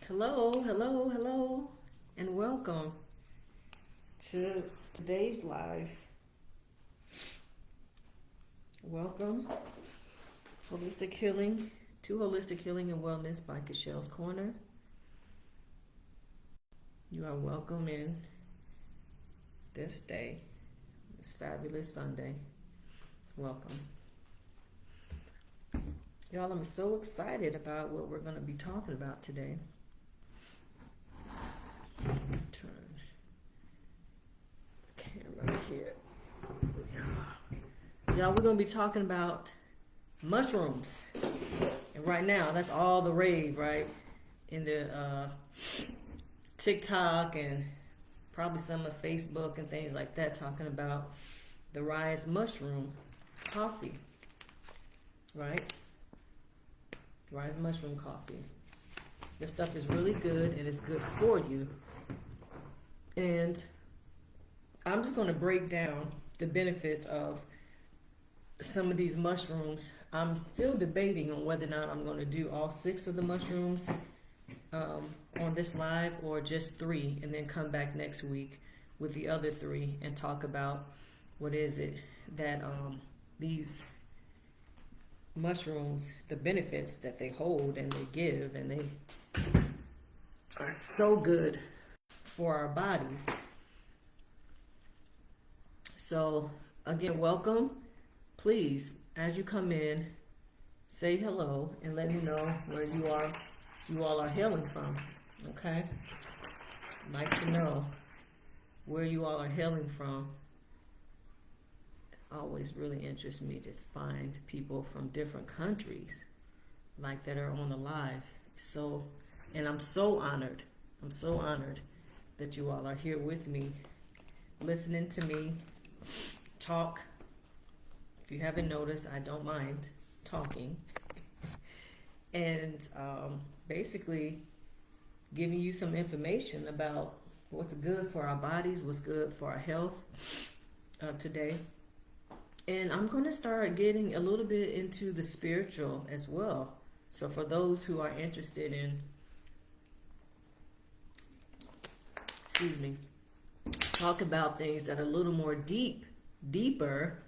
Hello, hello, hello, and welcome to today's live. Welcome, Holistic Healing, to Holistic Healing and Wellness by Cachelle's Corner. You are welcome in this day, this fabulous Sunday. Welcome. Y'all, I'm so excited about what we're going to be talking about today. Turn the camera here. Y'all, we're going to be talking about mushrooms. And right now, that's all the rave, right? In the TikTok and probably some of Facebook and things like that, talking about the rise mushroom coffee, right? Rise mushroom coffee. This stuff is really good and it's good for you. And I'm just going to break down the benefits of some of these mushrooms. I'm still debating on whether or not I'm going to do all 6 of the mushrooms on this live or just 3 and then come back next week with the other 3 and talk about what is it that these mushrooms, the benefits that they hold and they give, and they are so good for our bodies. So again, welcome. Please, as you come in, say hello and let me know where you all are hailing from. Okay? I'd like to know where you all are hailing from. Always really interests me to find people from different countries like that are on the live. And I'm so honored that you all are here with me, listening to me talk. If you haven't noticed, I don't mind talking and basically giving you some information about what's good for our bodies, what's good for our health today. And I'm going to start getting a little bit into the spiritual as well. So for those who are interested in, talk about things that are a little more deeper,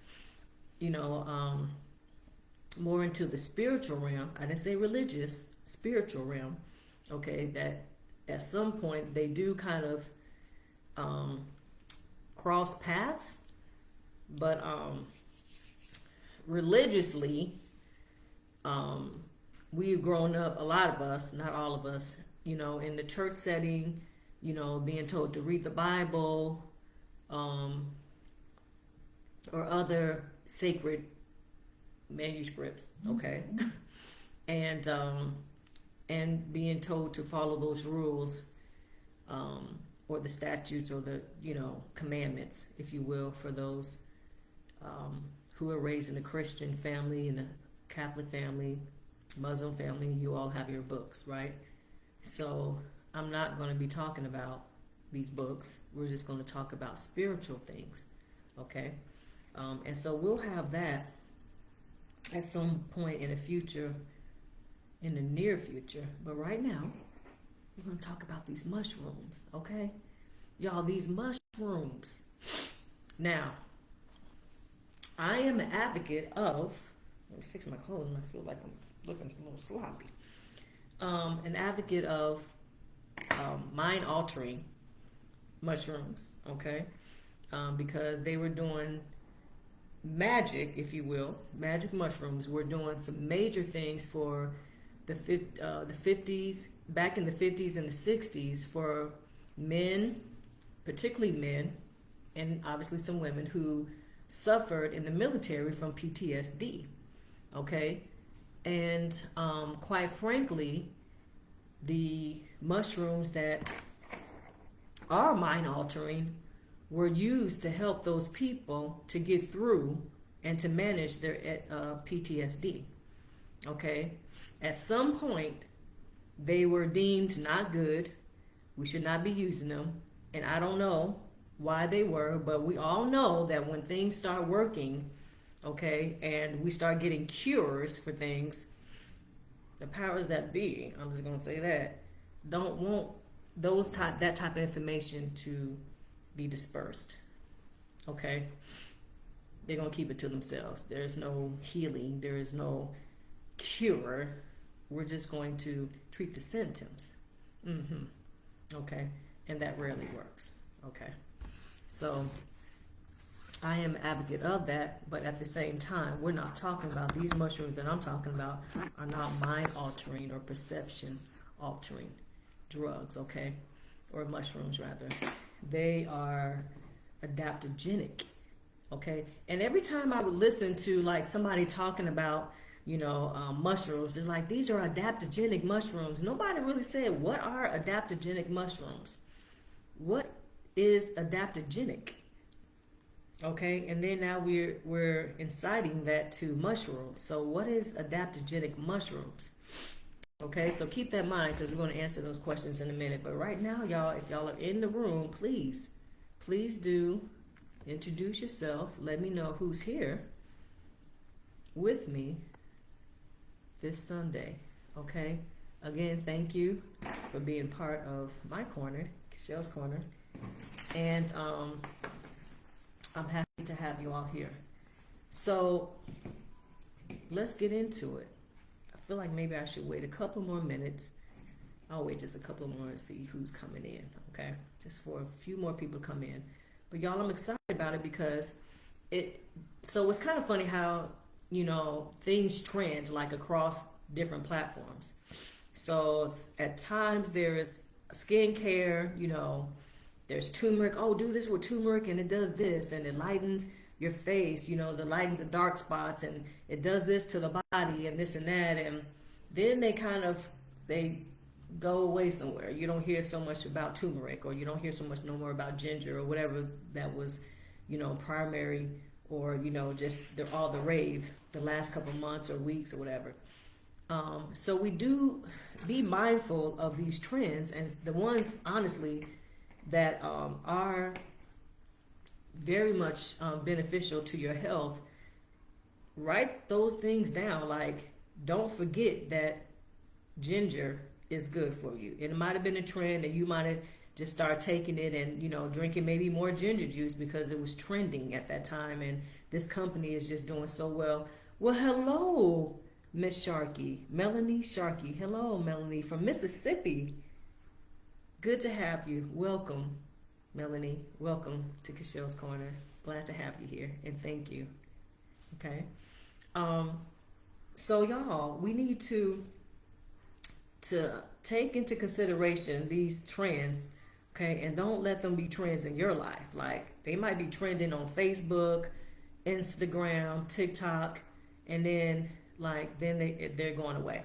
more into the spiritual realm. I didn't say religious, spiritual realm. Okay, that at some point they do kind of cross paths, but religiously, we've grown up, a lot of us, not all of us, in the church setting, being told to read the Bible, or other sacred manuscripts, okay? And being told to follow those rules, or the statutes, or the, commandments, if you will, for those who are raised in a Christian family, in a Catholic family, Muslim family. You all have your books, right? So I'm not going to be talking about these books. We're just going to talk about spiritual things, okay? And so we'll have that at some point in the future, in the near future. But right now, we're going to talk about these mushrooms, okay? Y'all, these mushrooms. Now, I am an advocate of, let me fix my clothes, I feel like I'm looking a little sloppy. An advocate of mind-altering mushrooms, okay? Because they were doing magic, if you will, magic mushrooms were doing some major things for the 50s, back in the 50s and the 60s, for men, particularly men, and obviously some women who suffered in the military from PTSD, okay? And quite frankly, the mushrooms that are mind-altering were used to help those people to get through and to manage their PTSD, okay? At some point, they were deemed not good. We should not be using them. And I don't know why they were, but we all know that when things start working, okay, and we start getting cures for things, the powers that be, I'm just going to say that, don't want that type of information to be dispersed. Okay? They're going to keep it to themselves. There's no healing, there is no cure. We're just going to treat the symptoms. Okay? And that rarely works. Okay? So I am an advocate of that, but at the same time, we're not talking about these mushrooms that I'm talking about are not mind altering or perception altering drugs, okay? Or mushrooms rather. They are adaptogenic, okay? And every time I would listen to like somebody talking about, mushrooms, it's like, these are adaptogenic mushrooms. Nobody really said, what are adaptogenic mushrooms? What is adaptogenic? Okay, and then now we're inciting that to mushrooms. So what is adaptogenic mushrooms? Okay, so keep that in mind because we're going to answer those questions in a minute. But right now, y'all, if y'all are in the room, please do introduce yourself. Let me know who's here with me this Sunday. Okay, again, thank you for being part of my corner, Michelle's Corner, and I'm happy to have you all here. So let's get into it. I feel like maybe I should wait a couple more minutes. I'll wait just a couple more and see who's coming in, okay? Just for a few more people to come in. But y'all, I'm excited about it because so it's kind of funny how, things trend like across different platforms. So at times there is skincare, there's turmeric. Oh, do this with turmeric and it does this and it lightens your face, it lightens the dark spots and it does this to the body and this and that. And then they go away somewhere. You don't hear so much about turmeric, or you don't hear so much no more about ginger or whatever that was, primary, or, just all the rave the last couple months or weeks or whatever. So we do be mindful of these trends, and the ones, honestly, that are very much beneficial to your health. Write those things down. Like, don't forget that ginger is good for you. It might have been a trend and you might have just started taking it and drinking maybe more ginger juice because it was trending at that time, and this company is just doing so well. Well, hello, Miss Sharkey, Melanie Sharkey. Hello, Melanie from Mississippi. Good to have you. Welcome, Melanie. Welcome to Michelle's Corner. Glad to have you here, and thank you. Okay. So y'all, we need to take into consideration these trends, okay, and don't let them be trends in your life. Like, they might be trending on Facebook, Instagram, TikTok, and then they're going away.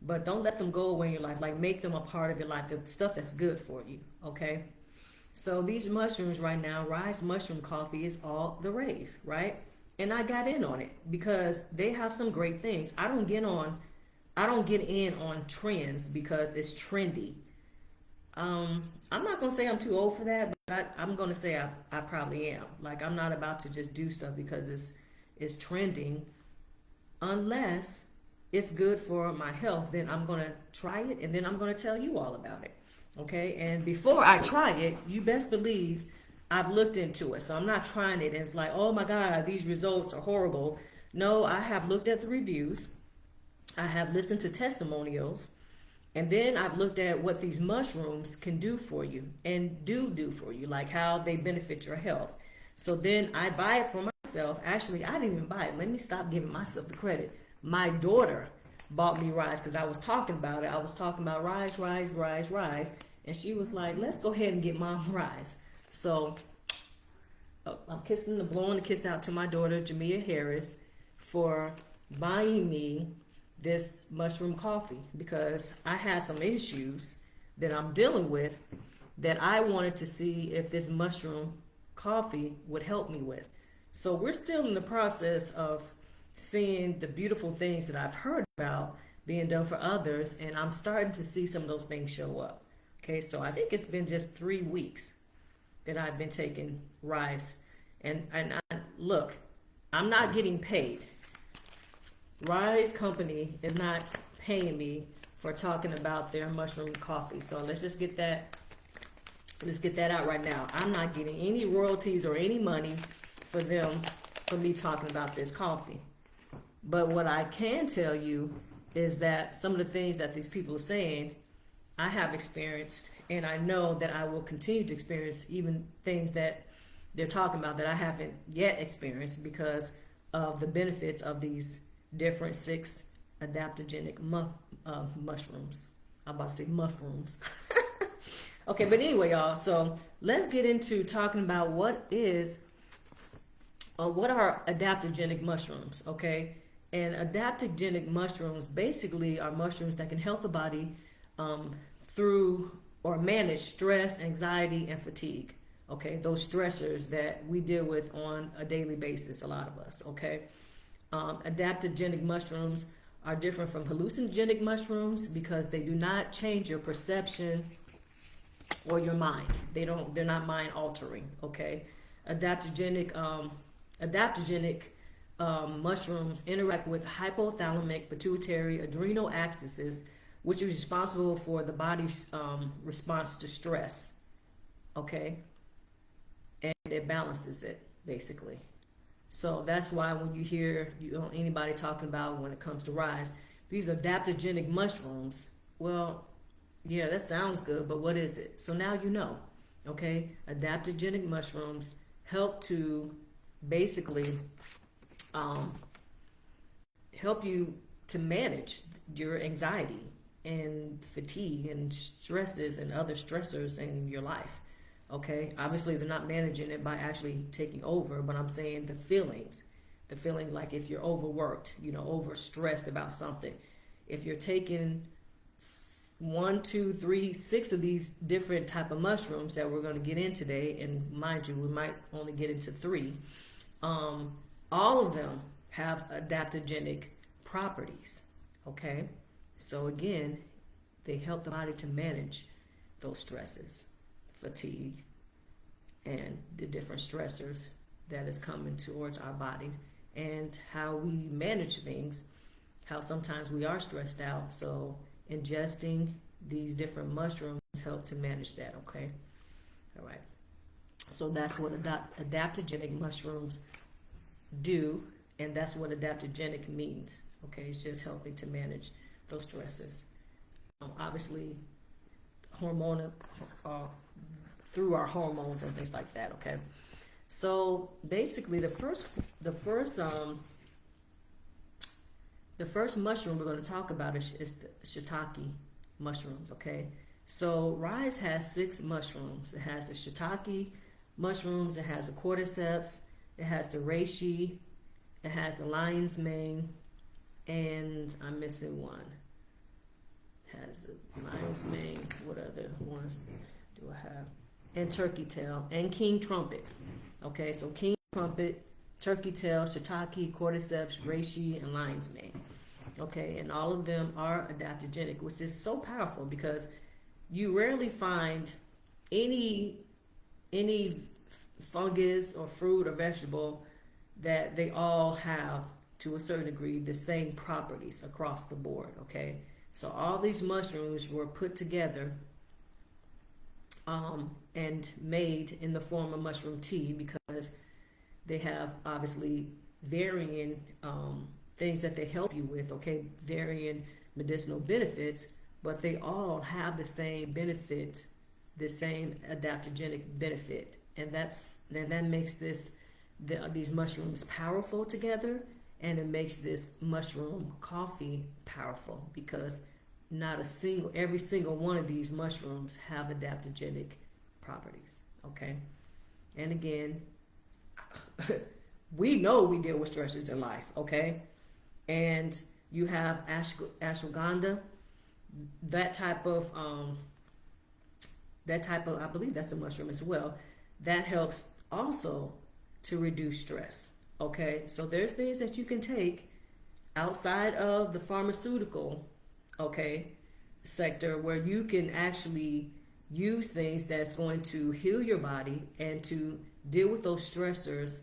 But don't let them go away in your life. Like, make them a part of your life, the stuff that's good for you, okay? So these mushrooms right now, Rise Mushroom Coffee is all the rave, right? And I got in on it because they have some great things. I don't get in on trends because it's trendy. I'm not going to say I'm too old for that, but I'm going to say I probably am. Like, I'm not about to just do stuff because it's trending. Unless it's good for my health, then I'm going to try it, and then I'm going to tell you all about it. Okay? And before I try it, you best believe I've looked into it. So I'm not trying it and it's like, oh my God, these results are horrible. No, I have looked at the reviews. I have listened to testimonials. And then I've looked at what these mushrooms can do for you and do for you, like how they benefit your health. So then I buy it for myself. Actually, I didn't even buy it. Let me stop giving myself the credit. My daughter bought me Rise because I was talking about it. I was talking about Rise. And she was like, let's go ahead and get Mom Rise. So I'm blowing the kiss out to my daughter, Jamia Harris, for buying me this mushroom coffee because I had some issues that I'm dealing with that I wanted to see if this mushroom coffee would help me with. So we're still in the process of seeing the beautiful things that I've heard about being done for others, and I'm starting to see some of those things show up. Okay, so I think it's been just 3 weeks that I've been taking Rise. And look, I'm not getting paid. Rise company is not paying me for talking about their mushroom coffee. So let's just get that. Let's get that out right now. I'm not getting any royalties or any money for me talking about this coffee. But what I can tell you is that some of the things that these people are saying, I have experienced, and I know that I will continue to experience even things that they're talking about that I haven't yet experienced because of the benefits of these different 6 adaptogenic mushrooms. I'm about to say mushrooms. Okay, but anyway, y'all, so let's get into talking about what are adaptogenic mushrooms, okay? And adaptogenic mushrooms basically are mushrooms that can help the body through or manage stress, anxiety, and fatigue, okay? Those stressors that we deal with on a daily basis, a lot of us, okay? Adaptogenic mushrooms are different from hallucinogenic mushrooms because they do not change your perception or your mind. They're not mind altering, okay? Adaptogenic mushrooms interact with hypothalamic pituitary adrenal axis, which is responsible for the body's response to stress, okay? And it balances it, basically. So that's why when you hear anybody talking about when it comes to rise, these adaptogenic mushrooms, well, yeah, that sounds good, but what is it? So now you know, okay? Adaptogenic mushrooms help to basically help you to manage your anxiety and fatigue and stresses and other stressors in your life, okay? Obviously, they're not managing it by actually taking over, but I'm saying the feeling like if you're overworked, overstressed about something, if you're taking 1, 2, 3, 6 of these different type of mushrooms that we're going to get in today, and mind you, we might only get into 3. All of them have adaptogenic properties, okay? So again, they help the body to manage those stresses, fatigue, and the different stressors that is coming towards our bodies, and how we manage things, how sometimes we are stressed out. So ingesting these different mushrooms help to manage that, okay? All right. So that's what adaptogenic mushrooms do, and that's what adaptogenic means, okay? It's just helping to manage those stresses. Obviously, through our hormones and things like that, okay? So basically, the first mushroom we're going to talk about is the shiitake mushrooms, okay? So Rise has 6 mushrooms. It has the shiitake mushrooms, it has the cordyceps, it has the reishi, it has the lion's mane, and I'm missing one. It has the lion's mane. What other ones do I have? And turkey tail and king trumpet. Okay, so king trumpet, turkey tail, shiitake, cordyceps, reishi, and lion's mane. Okay, and all of them are adaptogenic, which is so powerful because you rarely find any fungus or fruit or vegetable that they all have, to a certain degree, the same properties across the board, okay? So all these mushrooms were put together and made in the form of mushroom tea because they have obviously varying things that they help you with, okay? Varying medicinal benefits, but they all have the same benefit, the same adaptogenic benefit. And that makes these mushrooms powerful together, and it makes this mushroom coffee powerful because every single one of these mushrooms have adaptogenic properties, okay? And again, we know we deal with stresses in life, okay? And you have ashwagandha, that type of, I believe that's a mushroom as well, that helps also to reduce stress, okay? So there's things that you can take outside of the pharmaceutical, okay, sector where you can actually use things that's going to heal your body and to deal with those stressors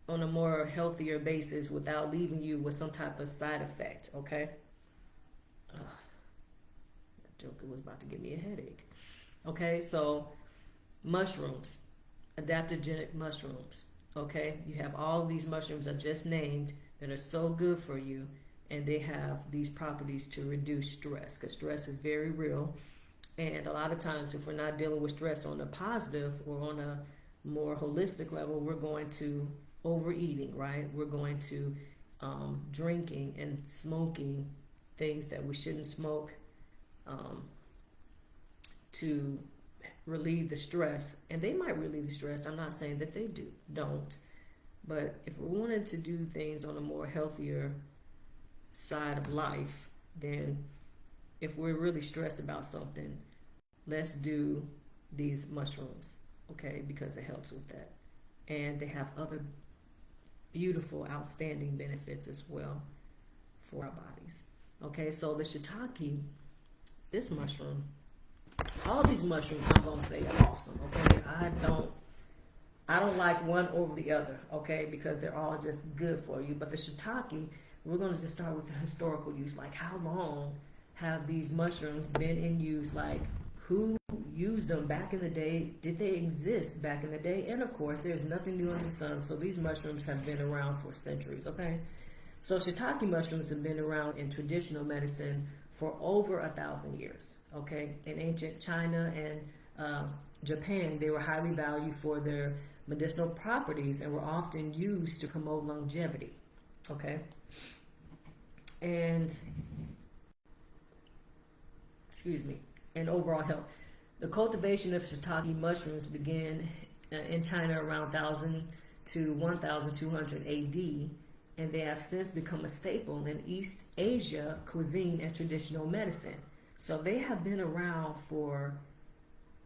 on a more healthier basis without leaving you with some type of side effect, okay? Joker was about to give me a headache. Okay, so mushrooms, adaptogenic mushrooms. Okay, you have all these mushrooms I just named that are so good for you, and they have these properties to reduce stress, because stress is very real. And a lot of times, if we're not dealing with stress on a positive or on a more holistic level, we're going to overeating, right? We're going to drinking and smoking things that we shouldn't smoke to relieve the stress. And they might relieve the stress. I'm not saying that they don't. But if we're wanting to do things on a more healthier side of life, then if we're really stressed about something, let's do these mushrooms, okay? Because it helps with that. And they have other beautiful, outstanding benefits as well for our bodies. Okay, so the shiitake, this mushroom, all these mushrooms I'm gonna say are awesome. Okay, I don't like one over the other. Okay, because they're all just good for you. But the shiitake, we're gonna just start with the historical use. Like, how long have these mushrooms been in use? Like, who used them back in the day? Did they exist back in the day? And of course, there's nothing new under the sun. So these mushrooms have been around for centuries. Okay, so shiitake mushrooms have been around in traditional medicine for over 1,000 years. Okay, in ancient China and Japan, they were highly valued for their medicinal properties and were often used to promote longevity. Okay, and and overall health. The cultivation of shiitake mushrooms began in China around 1000 to 1200 AD, and they have since become a staple in East Asia cuisine and traditional medicine. So they have been around for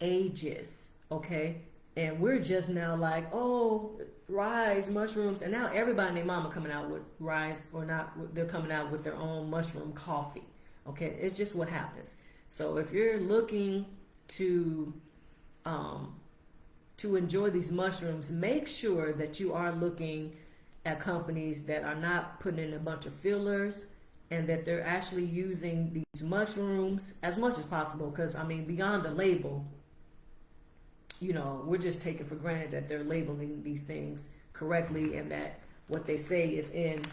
ages, okay? And we're just now like, oh, rice, mushrooms, and now everybody and their mama coming out with rice, or not, they're coming out with their own mushroom coffee, okay? It's just what happens. So if you're looking to enjoy these mushrooms, make sure that you are looking at companies that are not putting in a bunch of fillers, and that they're actually using these mushrooms as much as possible. Because, I mean, beyond the label, you know, we're just taking for granted that they're labeling these things correctly, and that what they say is in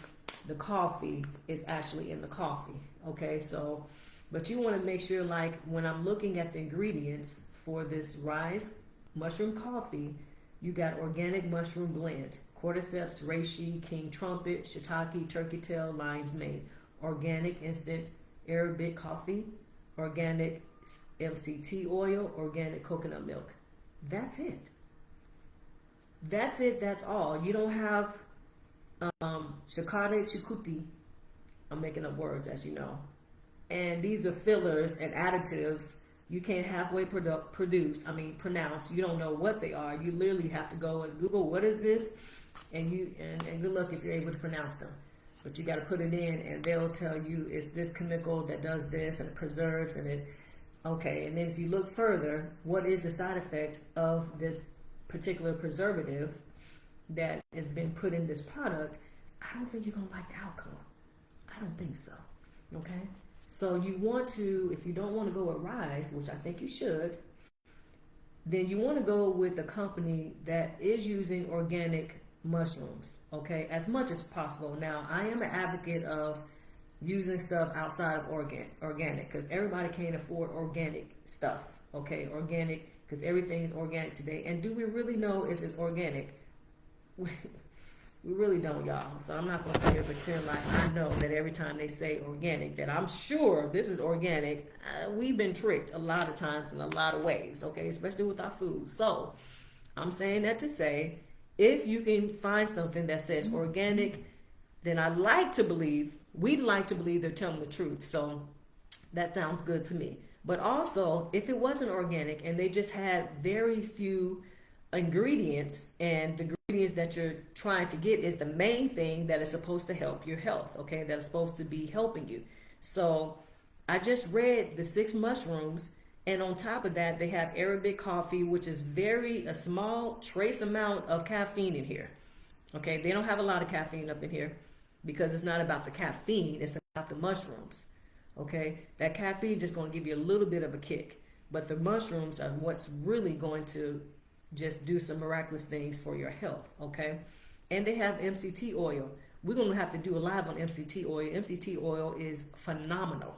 the coffee is actually in the coffee. Okay, so, but you want to make sure, like, when I'm looking at the ingredients for this rice mushroom coffee, you got organic mushroom blend, cordyceps, reishi, king trumpet, shiitake, turkey tail, lion's mane, organic instant Arabic coffee, organic MCT oil, organic coconut milk. That's it. That's it. That's all. You don't have shakare shukuti. I'm making up words, as you know. And these are fillers and additives you can't halfway pronounce. You don't know what they are. You literally have to go and Google, what is this? And good luck if you're able to pronounce them. But you got to put it in, and they'll tell you it's this chemical that does this, and it preserves, and it, okay. And then if you look further, what is the side effect of this particular preservative that has been put in this product? I don't think you're going to like the outcome. I don't think so. Okay? So you want to, if you don't want to go with rice, which I think you should, then you want to go with a company that is using organic mushrooms, okay, as much as possible. Now, I am an advocate of using stuff outside of organic, because everybody can't afford organic stuff, okay, organic, because everything is organic today. And do we really know if it's organic? We really don't, y'all. So I'm not going to sit here and pretend like I know that every time they say organic, that I'm sure this is organic. We've been tricked a lot of times in a lot of ways, okay, especially with our food. So I'm saying that to say, if you can find something that says organic, then we'd like to believe they're telling the truth. So that sounds good to me. But also, if it wasn't organic and they just had very few ingredients, and the ingredients that you're trying to get is the main thing that is supposed to help your health, okay, that's supposed to be helping you. So I just read the 6 mushrooms, and on top of that, they have Arabic coffee, which is a small trace amount of caffeine in here. Okay, they don't have a lot of caffeine up in here because it's not about the caffeine, it's about the mushrooms. Okay, that caffeine just going to give you a little bit of a kick, but the mushrooms are what's really going to just do some miraculous things for your health. Okay, and they have MCT oil. We're going to have to do a live on MCT oil. MCT oil is phenomenal.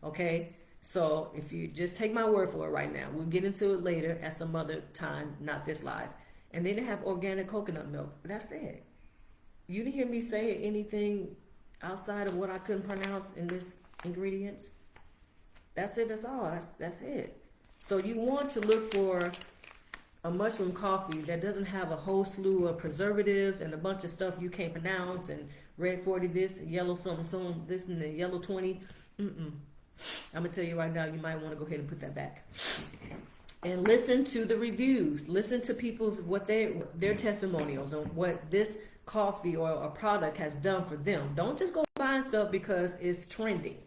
Okay, so if you just take my word for it right now, we'll get into it later at some other time, not this live. And then they have organic coconut milk. That's it. You didn't hear me say anything outside of what I couldn't pronounce in this ingredients. That's it. That's all. That's it. So you want to look for a mushroom coffee that doesn't have a whole slew of preservatives and a bunch of stuff you can't pronounce and red 40 this, yellow something this, and the yellow 20. I'm gonna tell you right now, you might want to go ahead and put that back and listen to the reviews. Listen to people's their testimonials on what this coffee or a product has done for them. Don't just go buying stuff because it's trending.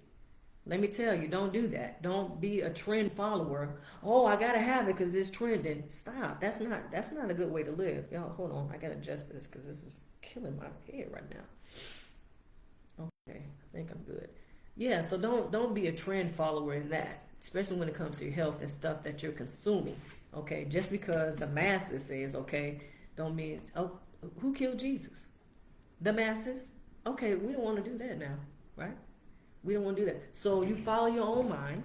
Let me tell you, don't do that. Don't be a trend follower. Oh, I gotta have it because it's trending. Stop. That's not a good way to live. Y'all, hold on. I gotta adjust this because this is killing my head right now. Okay, I think I'm good. Yeah, so don't be a trend follower in that, especially when it comes to your health and stuff that you're consuming. Okay, just because the masses says okay, don't mean who killed Jesus? The masses? Okay, we don't want to do that now, right? We don't want to do that. So you follow your own mind,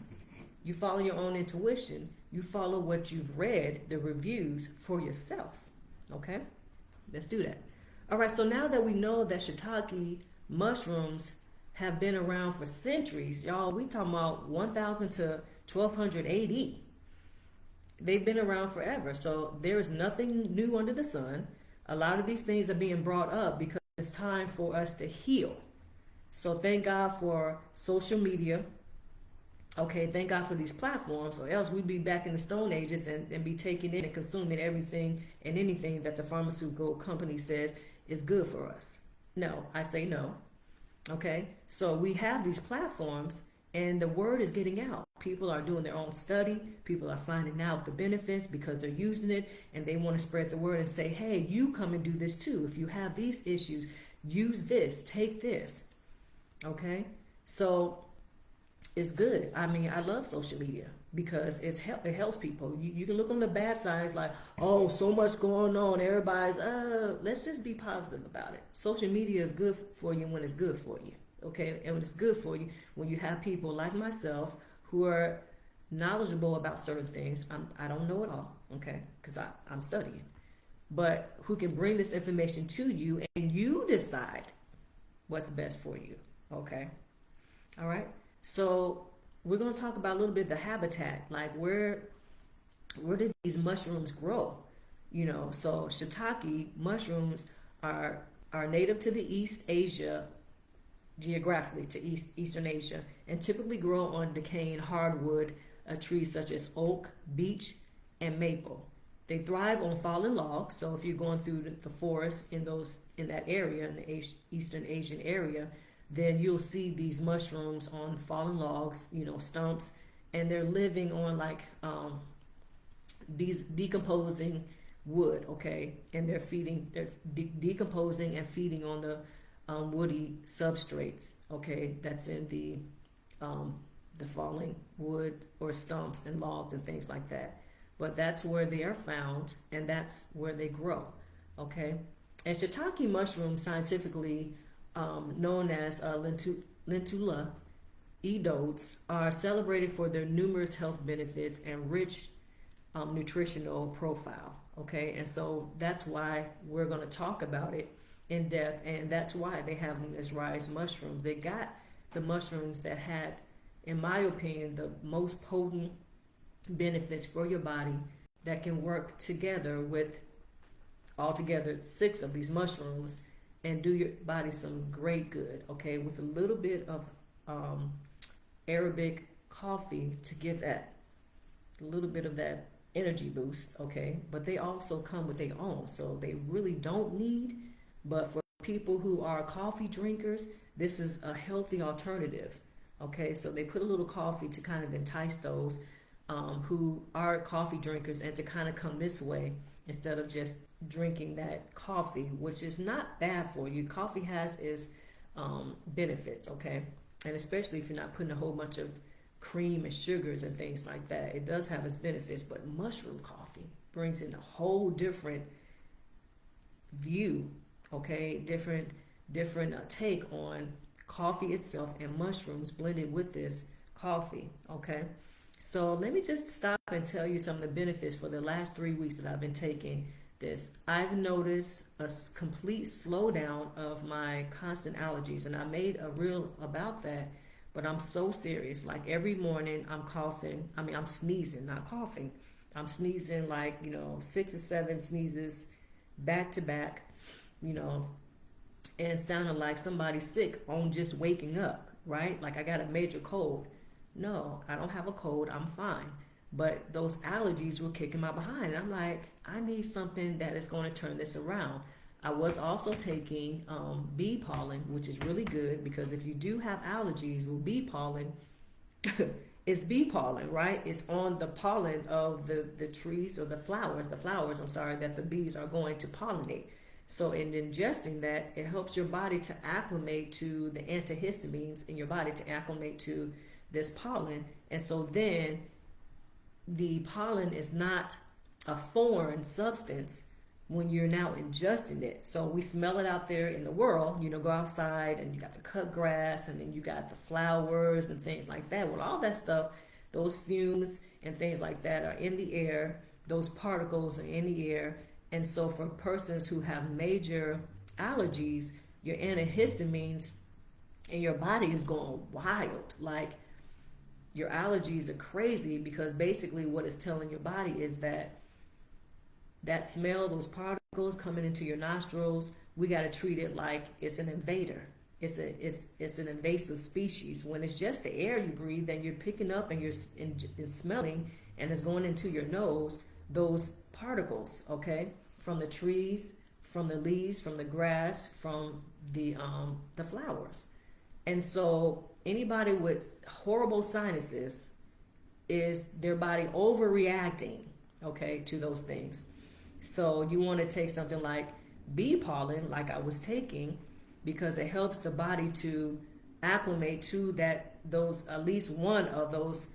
you follow your own intuition, you follow what you've read, the reviews for yourself. Okay? Let's do that. All right, so now that we know that shiitake mushrooms have been around for centuries, y'all, we talking about 1000 to 1200 AD. They've been around forever. So there is nothing new under the sun. A lot of these things are being brought up because it's time for us to heal. So thank God for social media. Okay, thank God for these platforms, or else we'd be back in the Stone Ages and be taking in and consuming everything and anything that the pharmaceutical company says is good for us. No, I say no. Okay, so we have these platforms and the word is getting out. People are doing their own study. People are finding out the benefits because they're using it and they want to spread the word and say, hey, you come and do this too. If you have these issues, use this, take this. Okay, so it's good. I mean, I love social media because it helps people. You can look on the bad side. It's like, oh, so much going on. Everybody's, let's just be positive about it. Social media is good for you when it's good for you. Okay, and when it's good for you, when you have people like myself who are knowledgeable about certain things. I don't know it all, okay, because I'm studying. But who can bring this information to you and you decide what's best for you. Okay. All right. So we're going to talk about a little bit the habitat, like where did these mushrooms grow? You know, so shiitake mushrooms are native to the East Asia, geographically to Eastern Asia, and typically grow on decaying hardwood trees such as oak, beech, and maple. They thrive on fallen logs. So if you're going through the forest in that area, in the Eastern Asian area, then you'll see these mushrooms on fallen logs, you know, stumps, and they're living on like these decomposing wood, okay, and they're decomposing and feeding on the woody substrates, okay, that's in the falling wood or stumps and logs and things like that. But that's where they are found and that's where they grow, okay. And shiitake mushrooms, scientifically known as lentula edodes, are celebrated for their numerous health benefits and rich nutritional profile. Okay, and so that's why we're going to talk about it in depth, and that's why they have them as rice mushrooms. They got the mushrooms that had, in my opinion, the most potent benefits for your body that can work together with altogether 6 of these mushrooms and do your body some great good, okay, with a little bit of Arabic coffee to give that a little bit of that energy boost, okay, but they also come with their own, so they really don't need, but for people who are coffee drinkers, this is a healthy alternative, okay, so they put a little coffee to kind of entice those who are coffee drinkers and to kind of come this way instead of just drinking that coffee, which is not bad for you. Coffee has its benefits, okay? And especially if you're not putting a whole bunch of cream and sugars and things like that, it does have its benefits. But mushroom coffee brings in a whole different view, okay, different take on coffee itself and mushrooms blended with this coffee, okay. So let me just stop and tell you some of the benefits for the last 3 weeks that I've been taking this. I've noticed a complete slowdown of my constant allergies, and I made a reel about that. But I'm so serious. Like every morning, I'm coughing. I mean, I'm sneezing, not coughing. I'm sneezing like 6 or 7 sneezes back to back, you know, and sounding like somebody sick on just waking up, right? Like I got a major cold. No, I don't have a cold. I'm fine. But those allergies were kicking my behind. And I'm like, I need something that is going to turn this around. I was also taking bee pollen, which is really good because if you do have allergies with bee pollen, it's bee pollen, right? It's on the pollen of the trees or the flowers, I'm sorry, that the bees are going to pollinate. So in ingesting that, it helps your body to acclimate to the antihistamines in your body, to acclimate to this pollen. And so then the pollen is not a foreign substance when you're now ingesting it. So we smell it out there in the world, go outside and you got the cut grass and then you got the flowers and things like that. Well, all that stuff, those fumes and things like that are in the air. Those particles are in the air. And so for persons who have major allergies, your antihistamines in your body is going wild. Like your allergies are crazy because basically what it's telling your body is that smell, those particles coming into your nostrils, we got to treat it like it's an invader. It's an invasive species. When it's just the air you breathe and you're picking up and you're smelling and it's going into your nose, those particles, okay, from the trees, from the leaves, from the grass, from the flowers. And so anybody with horrible sinuses is their body overreacting, okay, to those things. So you want to take something like bee pollen, like I was taking, because it helps the body to acclimate to those at least one of those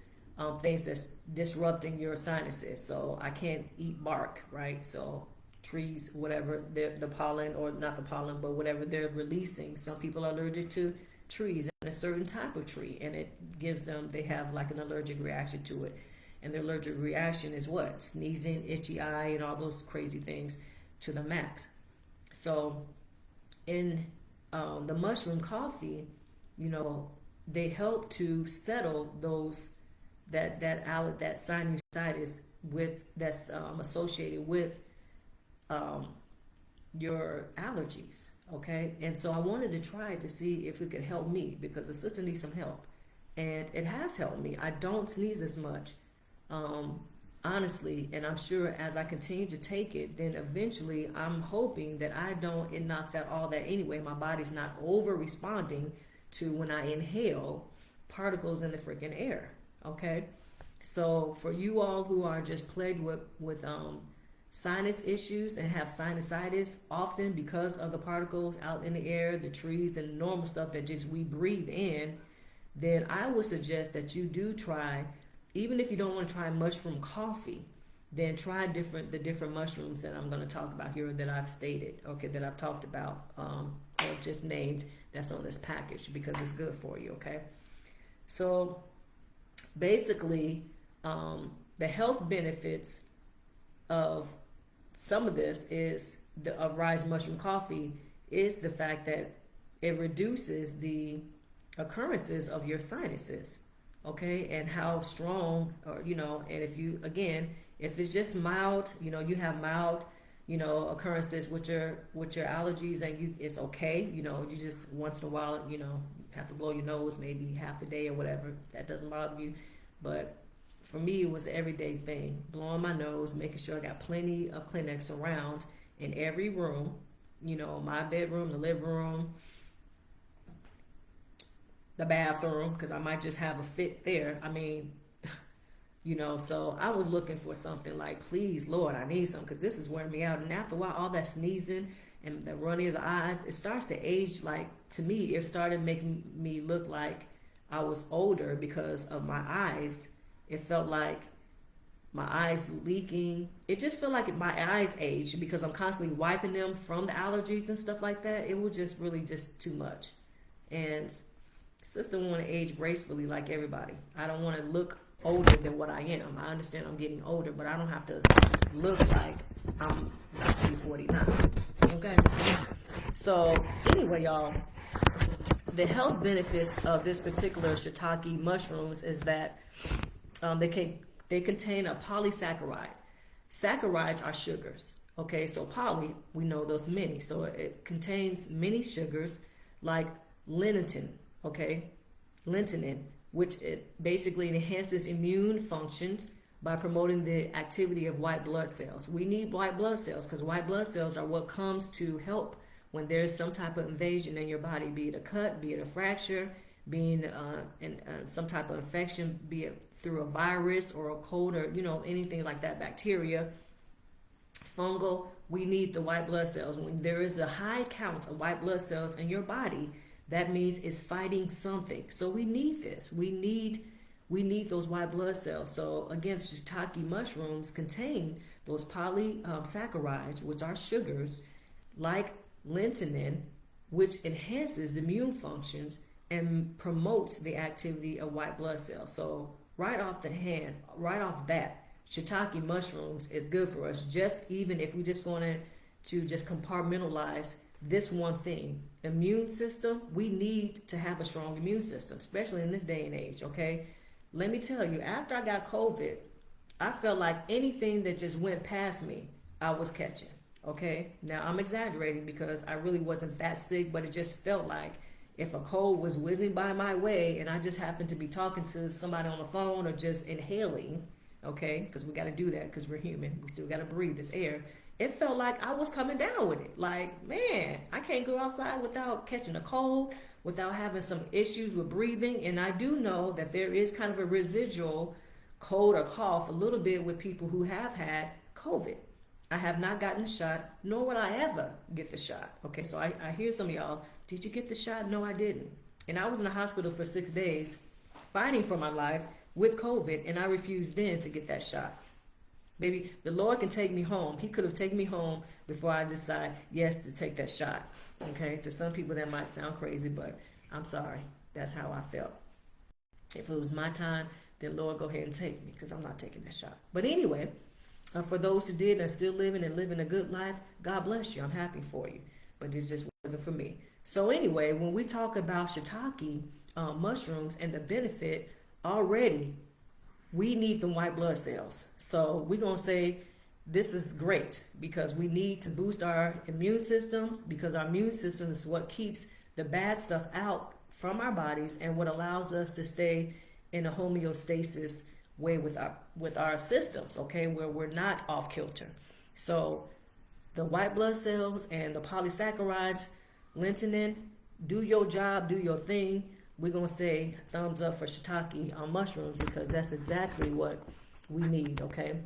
things that's disrupting your sinuses. So I can't eat bark, right? So trees, whatever the pollen, or not the pollen, but whatever they're releasing. Some people are allergic to trees and a certain type of tree, and it gives them, they have like an allergic reaction to it. And their allergic reaction is what? Sneezing, itchy eye, and all those crazy things to the max. So in the mushroom coffee, they help to settle that sinusitis that's associated with your allergies. Okay, and so I wanted to try it to see if it could help me because the sister needs some help, and it has helped me. I don't sneeze as much. Honestly, and I'm sure as I continue to take it, then eventually I'm hoping that it knocks out all that anyway. My body's not over responding to when I inhale particles in the freaking air. Okay. So for you all who are just plagued with sinus issues and have sinusitis often because of the particles out in the air, the trees and the normal stuff that just we breathe in, then I would suggest that you do try. Even if you don't want to try mushroom coffee, then try the different mushrooms that I'm going to talk about here that I've stated, okay, that I've talked about or just named that's on this package because it's good for you, okay? So basically, the health benefits of some of this of Rise Mushroom Coffee is the fact that it reduces the occurrences of your sinuses. Okay, and how strong, and if it's just mild, you have mild, occurrences with your allergies, and it's okay, you just once in a while, have to blow your nose maybe half the day or whatever. That doesn't bother you, but for me, it was an everyday thing, blowing my nose, making sure I got plenty of Kleenex around in every room, my bedroom, the living room, the bathroom, because I might just have a fit there. I mean, so I was looking for something like, please, Lord, I need something because this is wearing me out. And after a while, all that sneezing and the running of the eyes, it starts to age. Like, to me, it started making me look like I was older because of my eyes. It felt like my eyes leaking. It just felt like my eyes aged because I'm constantly wiping them from the allergies and stuff like that. It was just really just too much. And sister want to age gracefully like everybody. I don't want to look older than what I am. I understand I'm getting older, but I don't have to look like I'm 49. Okay? So anyway, y'all, the health benefits of this particular shiitake mushrooms is that they contain a polysaccharide. Saccharides are sugars. Okay, so poly, we know those many. So it contains many sugars like lentitin, okay? Lentitin, which it basically enhances immune functions by promoting the activity of white blood cells. We need white blood cells because white blood cells are what comes to help when there's some type of invasion in your body, be it a cut, be it a fracture, being some type of infection, be it through a virus or a cold or anything like that, bacteria, fungal. We need the white blood cells. When there is a high count of white blood cells in your body, that means it's fighting something. So we need this. We need those white blood cells. So again, shiitake mushrooms contain those polysaccharides, which are sugars, like lentitin, which enhances the immune functions and promotes the activity of white blood cells. So right off bat, shiitake mushrooms is good for us. Just even if we just wanted to just compartmentalize this one thing, immune system, we need to have a strong immune system, especially in this day and age, okay? Let me tell you, after I got COVID, I felt like anything that just went past me, I was catching, okay? Now, I'm exaggerating because I really wasn't that sick, but it just felt like if a cold was whizzing by my way and I just happened to be talking to somebody on the phone or just inhaling, okay, because we got to do that because we're human. We still got to breathe this air. It felt like I was coming down with it. Like, man, I can't go outside without catching a cold, without having some issues with breathing. And I do know that there is kind of a residual cold or cough a little bit with people who have had COVID. I have not gotten the shot, nor will I ever get the shot. Okay, so I hear some of y'all, did you get the shot? No, I didn't. And I was in the hospital for 6 days fighting for my life with COVID, and I refused then to get that shot. Maybe the Lord can take me home. He could have taken me home before I decide, yes, to take that shot. Okay, to some people that might sound crazy, but I'm sorry. That's how I felt. If it was my time, then Lord, go ahead and take me because I'm not taking that shot. But anyway, for those who did and are still living and living a good life, God bless you. I'm happy for you. But it just wasn't for me. So anyway, when we talk about shiitake mushrooms and the benefit, already we need the white blood cells. So we're going to say this is great because we need to boost our immune systems because our immune system is what keeps the bad stuff out from our bodies and what allows us to stay in a homeostasis way with our systems, okay, where we're not off kilter. So the white blood cells and the polysaccharides, lentitin, do your job, do your thing. We're going to say thumbs up for shiitake mushrooms because that's exactly what we need, okay?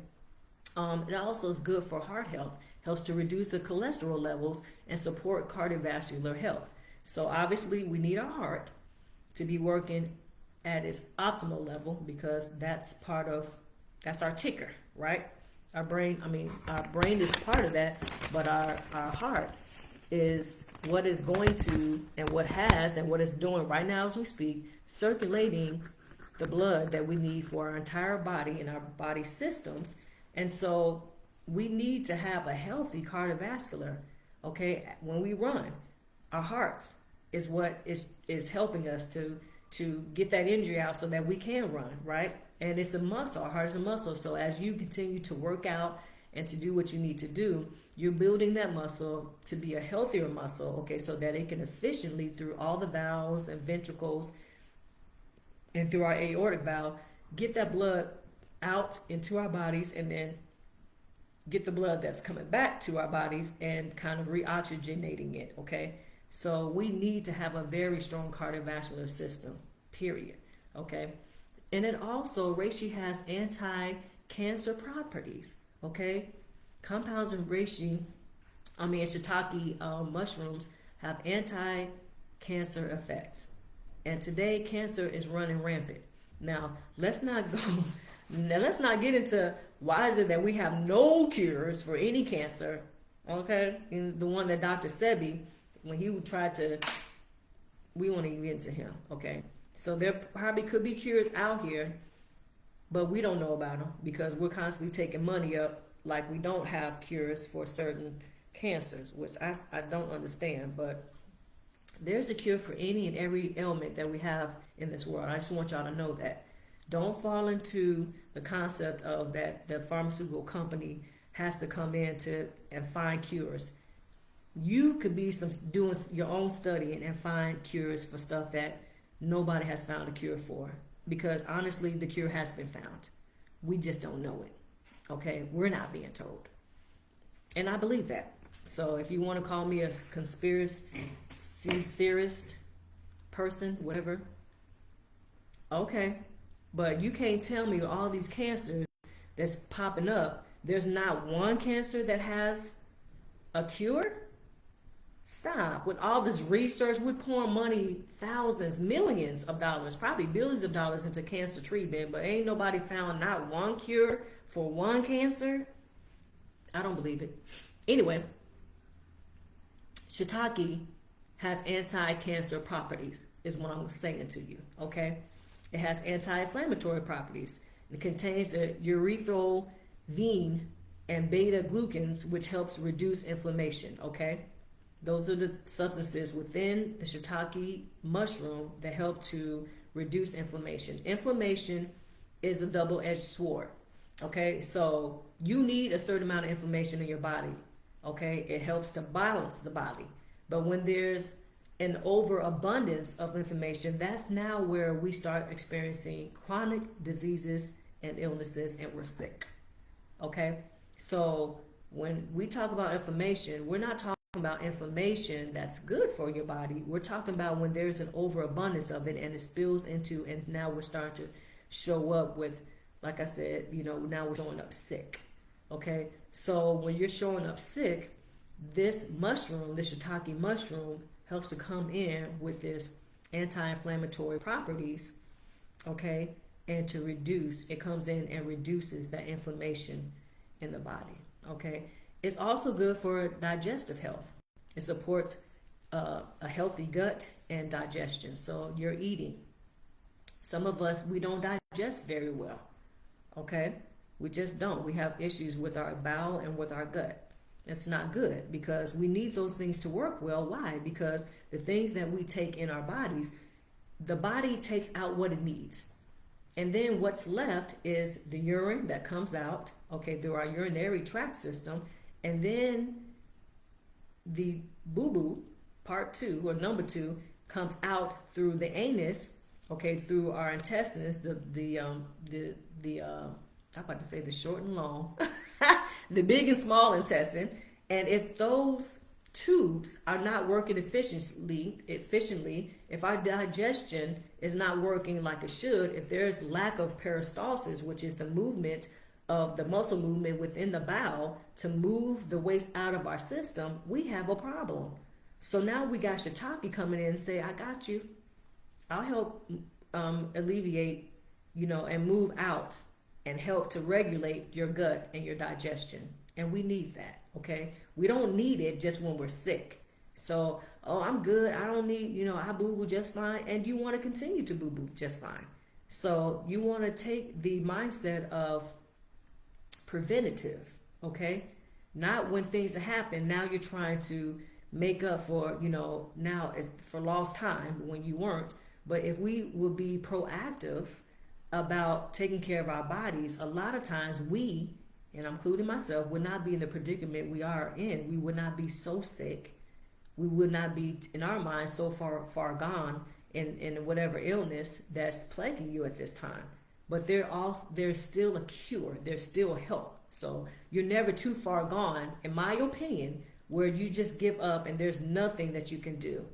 It also is good for heart health, helps to reduce the cholesterol levels and support cardiovascular health. So obviously we need our heart to be working at its optimal level because that's our ticker, right? Our brain is part of that, but our heart is what is going to and what is doing right now as we speak, circulating the blood that we need for our entire body and our body systems. And so we need to have a healthy cardiovascular, okay? When we run, our hearts is what is helping us to get that injury out so that we can run, right? And it's a muscle. Our heart is a muscle. So as you continue to work out and to do what you need to do, you're building that muscle to be a healthier muscle, okay, so that it can efficiently, through all the valves and ventricles and through our aortic valve, get that blood out into our bodies and then get the blood that's coming back to our bodies and kind of reoxygenating it, okay? So we need to have a very strong cardiovascular system, period, okay? And then also, reishi has anti-cancer properties, okay? Compounds of reishi, shiitake mushrooms have anti-cancer effects, And today, cancer is running rampant. Now, let's not go. Now, let's not get into why is it that we have no cures for any cancer. Okay, and the one that Dr. Sebi, when he tried to, we won't even get into him. Okay, so there probably could be cures out here, but we don't know about them because we're constantly taking money up like we don't have cures for certain cancers, which I don't understand. But there's a cure for any and every ailment that we have in this world. I just want y'all to know that. Don't fall into the concept of that the pharmaceutical company has to come in and find cures. You could be doing your own studying and find cures for stuff that nobody has found a cure for. Because honestly, the cure has been found. We just don't know it. Okay? We're not being told. And I believe that. So if you want to call me a conspiracy theorist person, whatever, okay. But you can't tell me all these cancers that's popping up, there's not one cancer that has a cure? Stop. With all this research, we're pouring money, thousands, millions of dollars, probably billions of dollars into cancer treatment, but ain't nobody found not one cure for one cancer? I don't believe it. Anyway, shiitake has anti-cancer properties, is what I'm saying to you, okay? It has anti-inflammatory properties. It contains the erythropoietin and beta-glucans, which helps reduce inflammation, okay? Those are the substances within the shiitake mushroom that help to reduce inflammation. Inflammation is a double-edged sword, okay? So you need a certain amount of inflammation in your body, okay? It helps to balance the body. But when there's an overabundance of inflammation, that's now where we start experiencing chronic diseases and illnesses, and we're sick, okay? So when we talk about inflammation, we're not talking about inflammation that's good for your body. We're talking about when there's an overabundance of it and it spills into, and now we're starting to show up with, like I said, now we're showing up sick, okay? So when you're showing up sick, this mushroom, the shiitake mushroom, helps to come in with this anti-inflammatory properties, okay, and to reduce, it comes in and reduces that inflammation in the body, okay. It's also good for digestive health. It supports a healthy gut and digestion. So you're eating. Some of us, we don't digest very well, okay. We just don't. We have issues with our bowel and with our gut. It's not good because we need those things to work well. Why? Because the things that we take in our bodies, the body takes out what it needs. And then what's left is the urine that comes out, okay, through our urinary tract system. And then the boo-boo, part 2 or number 2, comes out through the anus, okay, through our intestines, I'm about to say the short and long, the big and small intestine. And if those tubes are not working efficiently, if our digestion is not working like it should, if there's lack of peristalsis, which is the movement of the muscle movement within the bowel to move the waste out of our system, we have a problem. So now we got shiitake coming in and say, I got you. I'll help alleviate, and move out and help to regulate your gut and your digestion. And we need that, okay? We don't need it just when we're sick. So, I'm good. I don't need, I boo-boo just fine. And you want to continue to boo-boo just fine. So you want to take the mindset of preventative, okay? Not when things happen, now you're trying to make up for, now it's for lost time when you weren't. But if we will be proactive about taking care of our bodies, a lot of times we, and I'm including myself, would not be in the predicament we are in. We would not be so sick. We would not be, in our minds, so far gone in whatever illness that's plaguing you at this time. But there's still a cure. There's still help. So you're never too far gone, in my opinion, where you just give up and there's nothing that you can do.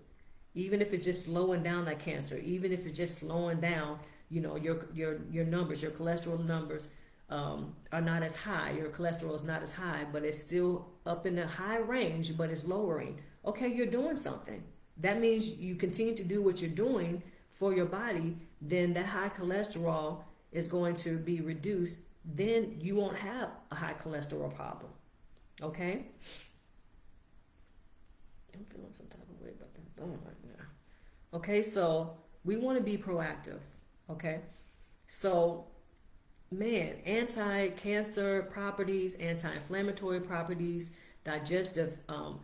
Even if it's just slowing down that cancer, even if it's just slowing down, your numbers, your cholesterol numbers are not as high. Your cholesterol is not as high, but it's still up in the high range, but it's lowering. Okay, you're doing something. That means you continue to do what you're doing for your body, then that high cholesterol is going to be reduced. Then you won't have a high cholesterol problem. Okay? I'm feeling some type of way about that bone right now. Okay, so we want to be proactive. Okay? So, man, anti-cancer properties, anti-inflammatory properties, digestive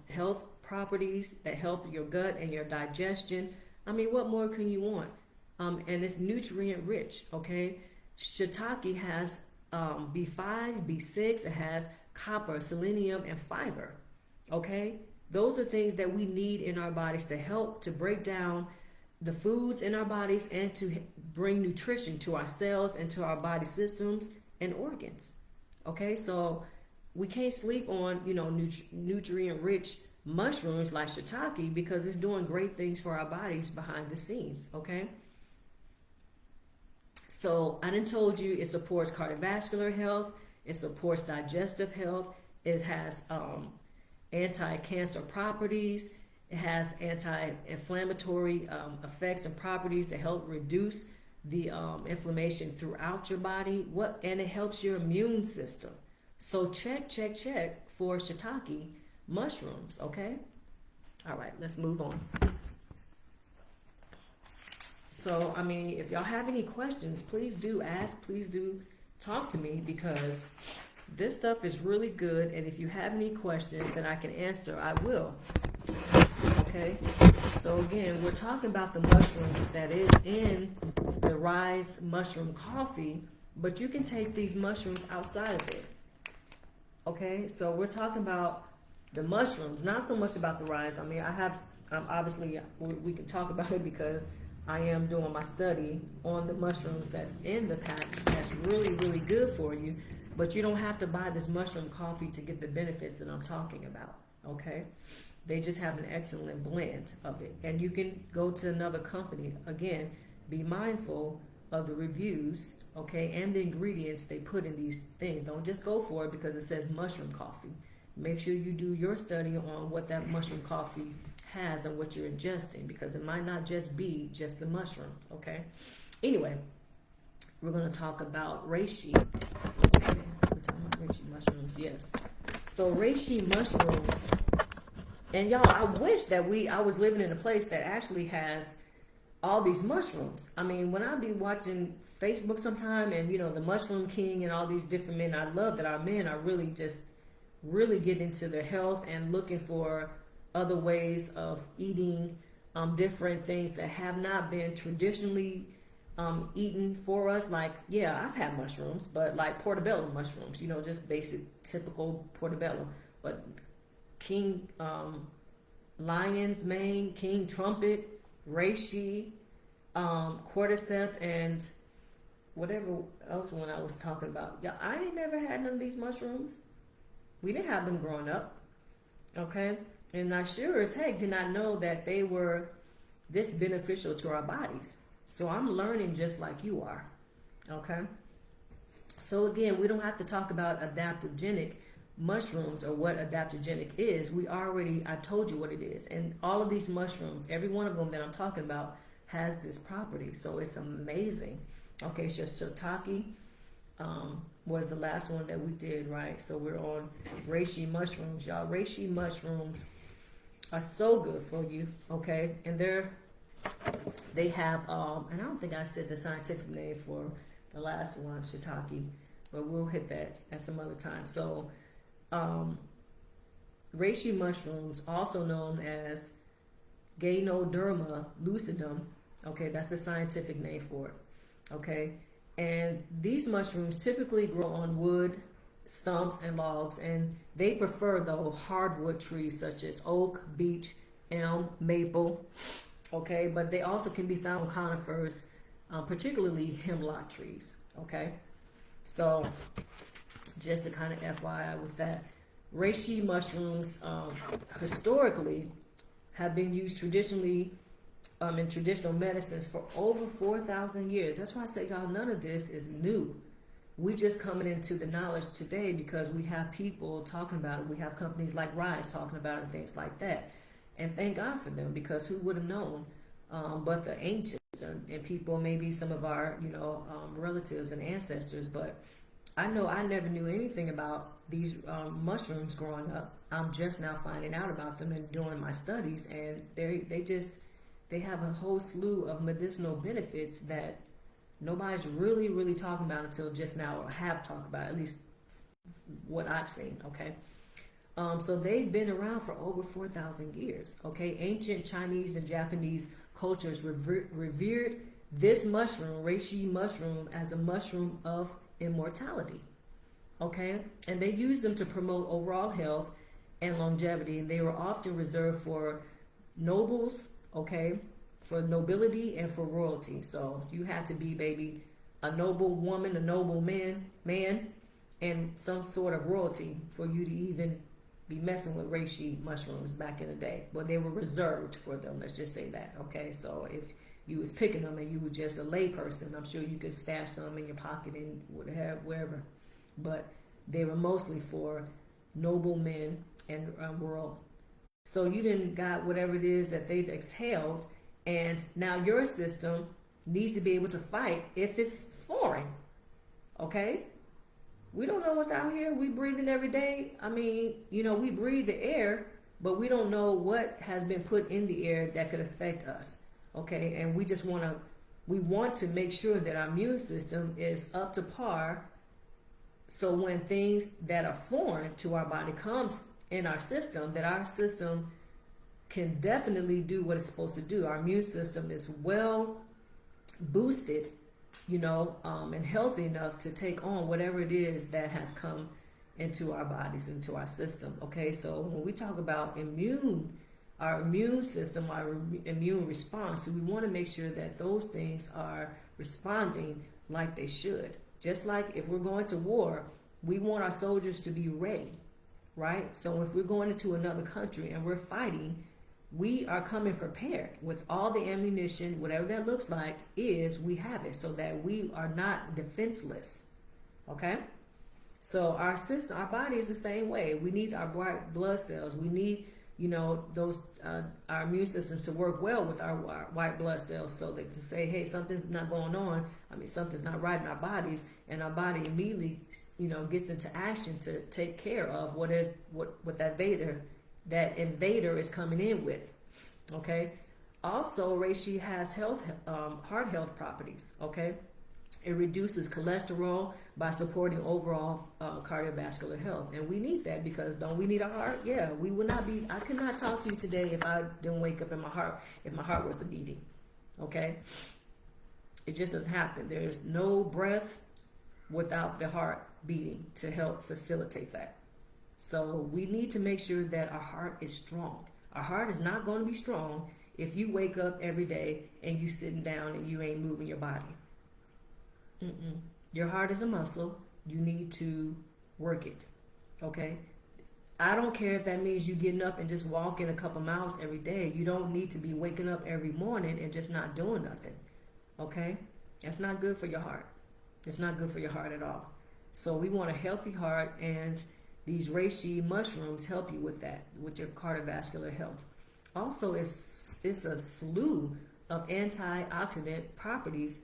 health properties that help your gut and your digestion. I mean, what more can you want? And it's nutrient rich, okay? Shiitake has B5, B6, it has copper, selenium, and fiber, okay? Those are things that we need in our bodies to help to break down the foods in our bodies and to bring nutrition to our cells and to our body systems and organs, okay? So we can't sleep on, nutrient-rich mushrooms like shiitake because it's doing great things for our bodies behind the scenes, okay? So I done told you it supports cardiovascular health, it supports digestive health, it has anti-cancer properties, it has anti-inflammatory effects and properties that help reduce the inflammation throughout your body. And it helps your immune system. So check for shiitake mushrooms, okay? All right, let's move on. So, I mean, if y'all have any questions, please do ask, please do talk to me because this stuff is really good. And if you have any questions that I can answer, I will. Okay? So again, we're talking about the mushrooms that is in the Rise Mushroom Coffee, but you can take these mushrooms outside of it. Okay? So we're talking about the mushrooms, not so much about the Rise. I mean, I have, obviously, we can talk about it because I am doing my study on the mushrooms that's in the package that's really, really good for you, but you don't have to buy this mushroom coffee to get the benefits that I'm talking about, okay? They just have an excellent blend of it. And you can go to another company. Again, be mindful of the reviews, okay, and the ingredients they put in these things. Don't just go for it because it says mushroom coffee. Make sure you do your study on what that mushroom coffee has and what you're ingesting, because it might not just be just the mushroom, okay? Anyway, we're going to talk about reishi. Okay, we're talking about reishi mushrooms, yes. So reishi mushrooms, and y'all, I wish that I was living in a place that actually has all these mushrooms. I mean, when I be watching Facebook sometime and, the Mushroom King and all these different men, I love that our men are really get into their health and looking for other ways of eating different things that have not been traditionally eaten for us. Like, yeah, I've had mushrooms, but like portobello mushrooms, just basic, typical portobello. But king lion's mane, king trumpet, reishi, cordyceps, and whatever else one I was talking about. Yeah, I ain't never had none of these mushrooms. We didn't have them growing up, okay? And I sure as heck did not know that they were this beneficial to our bodies. So I'm learning just like you are, okay? So again, we don't have to talk about adaptogenic mushrooms or what adaptogenic is. I told you what it is. And all of these mushrooms, every one of them that I'm talking about has this property. So it's amazing. Okay, so shiitake was the last one that we did, right? So we're on reishi mushrooms, y'all. Reishi mushrooms are so good for you, okay? And they have, and I don't think I said the scientific name for the last one, shiitake, but we'll hit that at some other time. So, reishi mushrooms, also known as Ganoderma lucidum, okay, that's the scientific name for it, okay? And these mushrooms typically grow on wood, stumps, and logs, and they prefer, though, hardwood trees such as oak, beech, elm, maple, okay? But they also can be found on conifers, particularly hemlock trees, okay? So just a kind of FYI with that. Reishi mushrooms historically have been used traditionally in traditional medicines for over 4,000 years. That's why I say, y'all, none of this is new. We just coming into the knowledge today because we have people talking about it. We have companies like Rise talking about it and things like that. And thank God for them, because who would have known but the ancients. and people, maybe some of our, relatives and ancestors, but I know I never knew anything about these mushrooms growing up. I'm just now finding out about them and doing my studies, and they have a whole slew of medicinal benefits that nobody's really talking about until just now, or have talked about, at least what I've seen. Okay, so they've been around for over 4,000 years. Okay, ancient Chinese and Japanese cultures revered this mushroom, reishi mushroom, as a mushroom of immortality. Okay, and they used them to promote overall health and longevity. They were often reserved for nobles, okay, for nobility and for royalty. So you had to be, baby, a noble woman, a noble man, and some sort of royalty for you to even be messing with reishi mushrooms back in the day. But they were reserved for them, let's just say that, okay? So if you was picking them and you were just a lay person, I'm sure you could stash some in your pocket and wherever. But they were mostly for noble men and royal. So you didn't got whatever it is that they've exhaled, and now your system needs to be able to fight if it's foreign, okay? We don't know what's out here. We breathing every day. I mean, we breathe the air, but we don't know what has been put in the air that could affect us, okay? And we want to make sure that our immune system is up to par, so when things that are foreign to our body comes in our system, that our system can definitely do what it's supposed to do. Our immune system is well boosted, and healthy enough to take on whatever it is that has come into our bodies, into our system. Okay, so when we talk about our immune system, our immune response, so we want to make sure that those things are responding like they should. Just like if we're going to war, we want our soldiers to be ready, right? So if we're going into another country and we're fighting, we are coming prepared with all the ammunition, whatever that looks like, we have it, so that we are not defenseless. Okay? So our system, our body is the same way. We need our white blood cells. We need, those our immune systems to work well with our white blood cells, so that to say, hey, something's not going on. Something's not right in our bodies, and our body immediately, gets into action to take care of what that invader is coming in with. Okay. Also, reishi has heart health properties. Okay. It reduces cholesterol by supporting overall cardiovascular health, and we need that, because don't we need a heart? Yeah, we would not be. I could not talk to you today if I didn't wake up in my heart, if my heart was beating. Okay. It just doesn't happen. There's no breath without the heart beating to help facilitate that. So we need to make sure that our heart is strong. Our heart is not going to be strong if you wake up every day and you sitting down and you ain't moving your body. Your heart is a muscle. You need to work it. Okay? I don't care if that means you getting up and just walking a couple miles every day. You don't need to be waking up every morning and just not doing nothing. Okay? That's not good for your heart. It's not good for your heart at all. So we want a healthy heart, and these reishi mushrooms help you with that, with your cardiovascular health. Also, it's a slew of antioxidant properties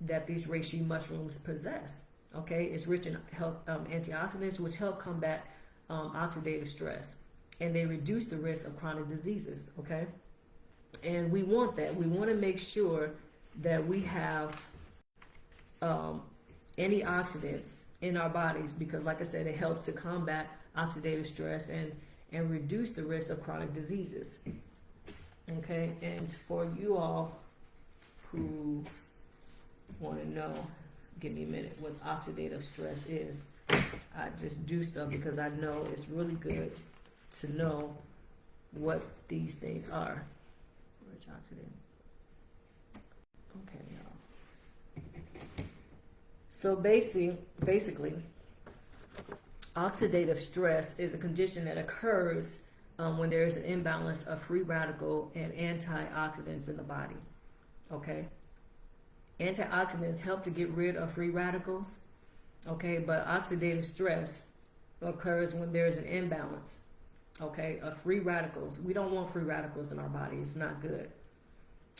that these reishi mushrooms possess. Okay, it's rich in antioxidants, which help combat oxidative stress, and they reduce the risk of chronic diseases. Okay, and we want that. We want to make sure that we have antioxidants in our bodies, because like I said, it helps to combat oxidative stress and reduce the risk of chronic diseases. Okay, and for you all who want to know, give me a minute, what oxidative stress is. I just do stuff because I know it's really good to know what these things are. Rich oxidant. Okay, y'all. So basically, oxidative stress is a condition that occurs when there is an imbalance of free radical and antioxidants in the body. Okay? Antioxidants help to get rid of free radicals. Okay, but oxidative stress occurs when there is an imbalance, okay, of free radicals. We don't want free radicals in our body. It's not good.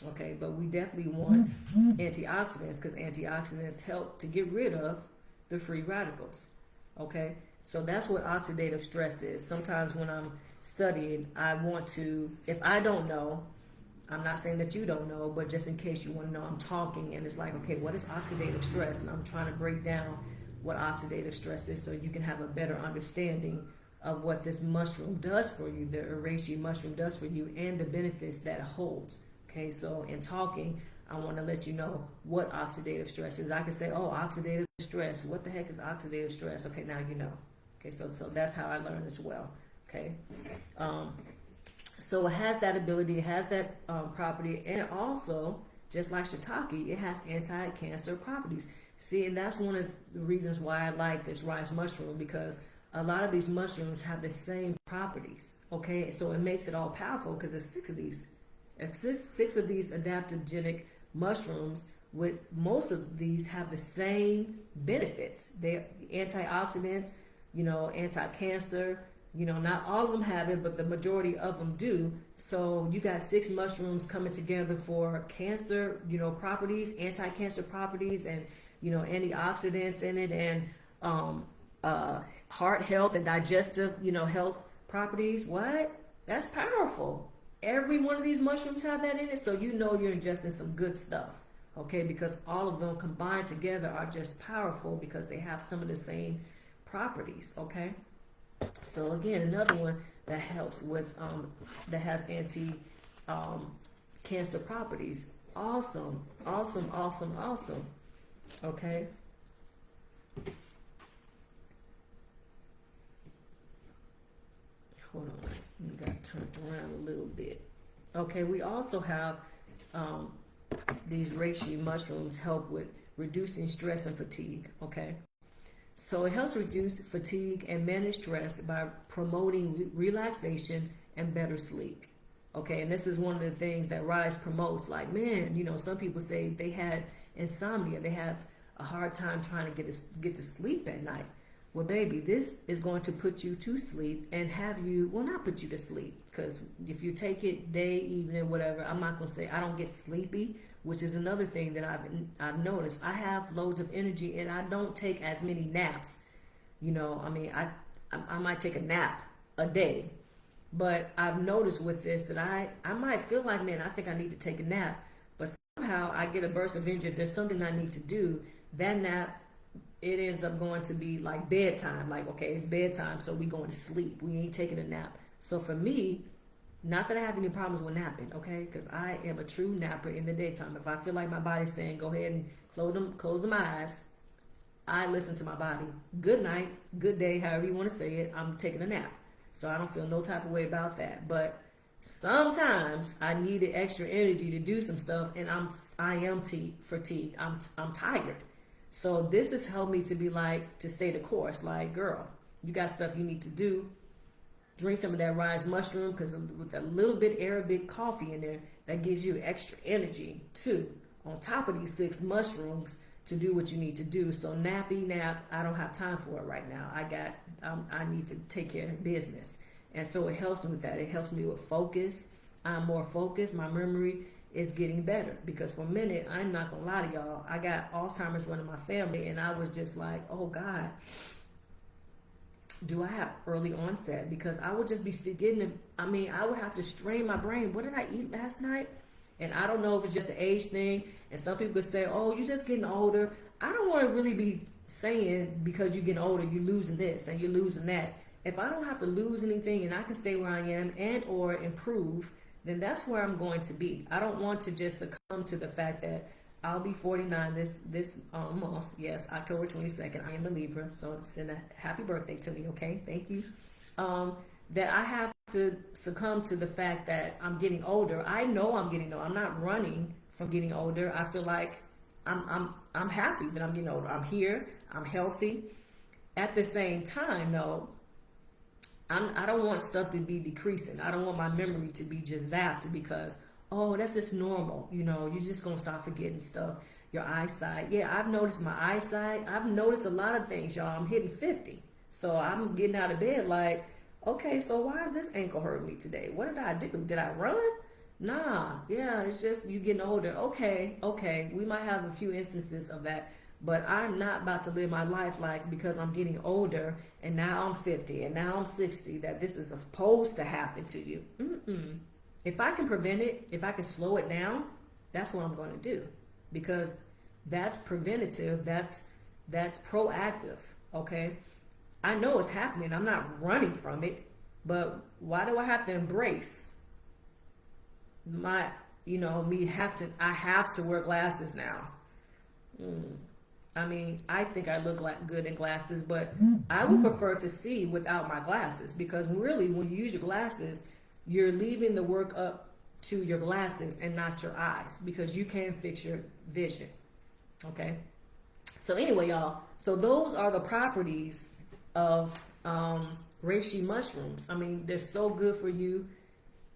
Okay, but we definitely want antioxidants because antioxidants help to get rid of the free radicals. Okay, so that's what oxidative stress is. Sometimes when I'm studying, I want to, if I don't know, I'm not saying that you don't know, but just in case you want to know, I'm talking and it's like, okay, what is oxidative stress? And I'm trying to break down what oxidative stress is so you can have a better understanding of what this mushroom does for you, the reishi mushroom does for you, and the benefits that it holds. Okay, so in talking, I want to let you know what oxidative stress is. I can say, oh, oxidative stress. What the heck is oxidative stress? Okay, now you know. Okay, so that's how I learned as well. Okay, so it has that ability, it has that property, and it also, just like shiitake, it has anti-cancer properties. See, and that's one of the reasons why I like this rice mushroom, because a lot of these mushrooms have the same properties. Okay, so it makes it all powerful because there's six of these adaptogenic mushrooms, with most of these have the same benefits. They're antioxidants, anti-cancer. Not all of them have it, but the majority of them do. So you got six mushrooms coming together for cancer, properties, anti-cancer properties, and antioxidants in it, and heart health and digestive, health properties. What? That's powerful. Every one of these mushrooms have that in it, so you're ingesting some good stuff. Okay, because all of them combined together are just powerful because they have some of the same properties. Okay. So again, another one that helps with that has anti cancer properties. Awesome. Okay. Hold on, we got turned around a little bit. Okay, we also have these reishi mushrooms help with reducing stress and fatigue. Okay. So it helps reduce fatigue and manage stress by promoting relaxation and better sleep. Okay, and this is one of the things that Rise promotes. Like, man, some people say they had insomnia, they have a hard time trying to get to sleep at night. Well, baby, this is going to put you to sleep and not put you to sleep, because if you take it day, evening, whatever, I'm not going to say I don't get sleepy, which is another thing that I've noticed. I have loads of energy and I don't take as many naps. I might take a nap a day, but I've noticed with this that I might feel like, man, I think I need to take a nap, but somehow I get a burst of energy. If there's something I need to do, that nap, it ends up going to be like bedtime. Like, okay, it's bedtime, so we going to sleep. We ain't taking a nap. So for me, not that I have any problems with napping, okay? Because I am a true napper in the daytime. If I feel like my body's saying, go ahead and close them eyes, I listen to my body. Good night, good day, however you want to say it. I'm taking a nap. So I don't feel no type of way about that. But sometimes I need the extra energy to do some stuff, and I am fatigued. I'm tired. So this has helped me to stay the course. Like, girl, you got stuff you need to do. Drink some of that rice mushroom, because with a little bit Arabic coffee in there, that gives you extra energy too, on top of these six mushrooms to do what you need to do. So nap, I don't have time for it right now. I need to take care of business. And so it helps me with that. It helps me with focus. I'm more focused. My memory is getting better, because for a minute, I'm not gonna lie to y'all, I got Alzheimer's running my family, and I was just like, oh God, do I have early onset? Because I would just be forgetting I would have to strain my brain. What did I eat last night? And I don't know if it's just an age thing. And some people say, oh, you're just getting older. I don't want to really be saying because you're getting older, you're losing this and you're losing that. If I don't have to lose anything and I can stay where I am and or improve, then that's where I'm going to be. I don't want to just succumb to the fact that I'll be 49 this month. Yes, October 22nd. I am a Libra, so send a happy birthday to me, okay? Thank you. That I have to succumb to the fact that I'm getting older. I know I'm getting older. I'm not running from getting older. I feel like I'm happy that I'm getting older. I'm here. I'm healthy. At the same time, though, I don't want stuff to be decreasing. I don't want my memory to be just zapped because, oh, that's just normal. You're just going to start forgetting stuff. Your eyesight. Yeah, I've noticed my eyesight. I've noticed a lot of things, y'all. I'm hitting 50. So I'm getting out of bed like, okay, so why is this ankle hurting me today? What did I do? Did I run? Nah, yeah, it's just you getting older. Okay, okay, we might have a few instances of that, but I'm not about to live my life like because I'm getting older and now I'm 50 and now I'm 60 that this is supposed to happen to you. Mm-mm. If I can prevent it, if I can slow it down, that's what I'm going to do because that's preventative. That's proactive. Okay, I know it's happening. I'm not running from it, but why do I have to embrace my, I have to wear glasses now. Mm. I mean, I think I look like good in glasses, but I would prefer to see without my glasses because really, when you use your glasses, you're leaving the work up to your glasses and not your eyes because you can fix your vision. Okay. So anyway, y'all. So those are the properties of reishi mushrooms. I mean, they're so good for you.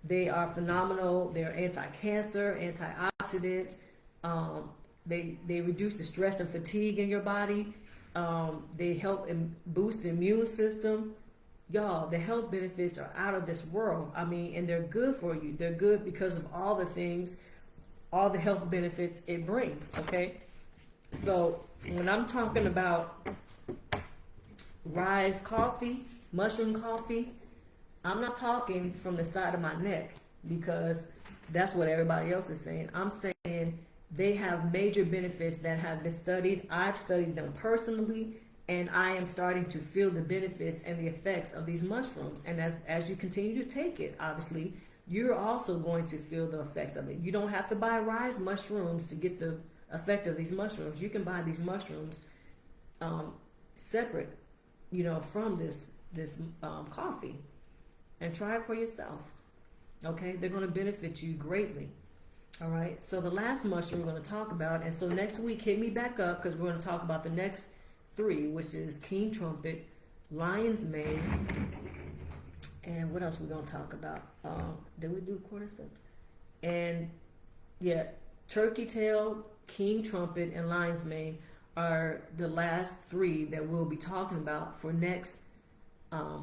They are phenomenal. They're anti-cancer, antioxidant. They reduce the stress and fatigue in your body. They help boost the immune system. Y'all, the health benefits are out of this world. I mean, and they're good for you. They're good because of all the things, all the health benefits it brings. Okay, so when I'm talking about rise coffee, mushroom coffee, I'm not talking from the side of my neck because that's what everybody else is saying. I'm saying they have major benefits that have been studied. I've studied them personally, and I am starting to feel the benefits and the effects of these mushrooms. And as you continue to take it, obviously, you're also going to feel the effects of it. You don't have to buy rise mushrooms to get the effect of these mushrooms. You can buy these mushrooms separate, from this coffee. And try it for yourself. Okay, they're going to benefit you greatly. All right, so the last mushroom we're going to talk about, and so next week hit me back up because we're going to talk about the next three, which is king trumpet, lion's mane, and what else we're going to talk about? Did we do cordyceps? And yeah, turkey tail, king trumpet, and lion's mane are the last three that we'll be talking about for next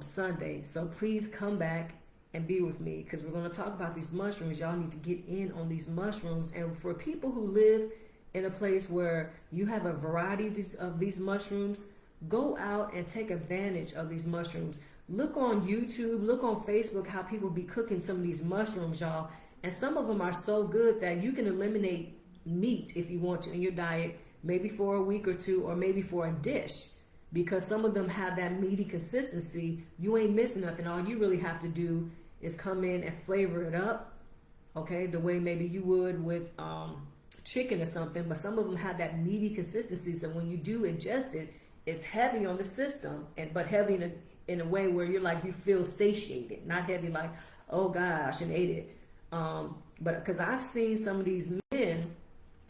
Sunday. So please come back and be with me because we're going to talk about these mushrooms. Y'all need to get in on these mushrooms. And for people who live in a place where you have a variety of these mushrooms, go out and take advantage of these mushrooms. Look on YouTube, look on Facebook how people be cooking some of these mushrooms, y'all. And some of them are so good that you can eliminate meat if you want to in your diet, maybe for a week or two, or maybe for a dish. Because some of them have that meaty consistency. You ain't missing nothing. All you really have to do is come in and flavor it up, okay, the way maybe you would with chicken or something. But some of them have that meaty consistency, so when you do ingest it, it's heavy on the system, but heavy in a way where you're like, you feel satiated, not heavy like, oh God, I shouldn't ate it. But because I've seen some of these men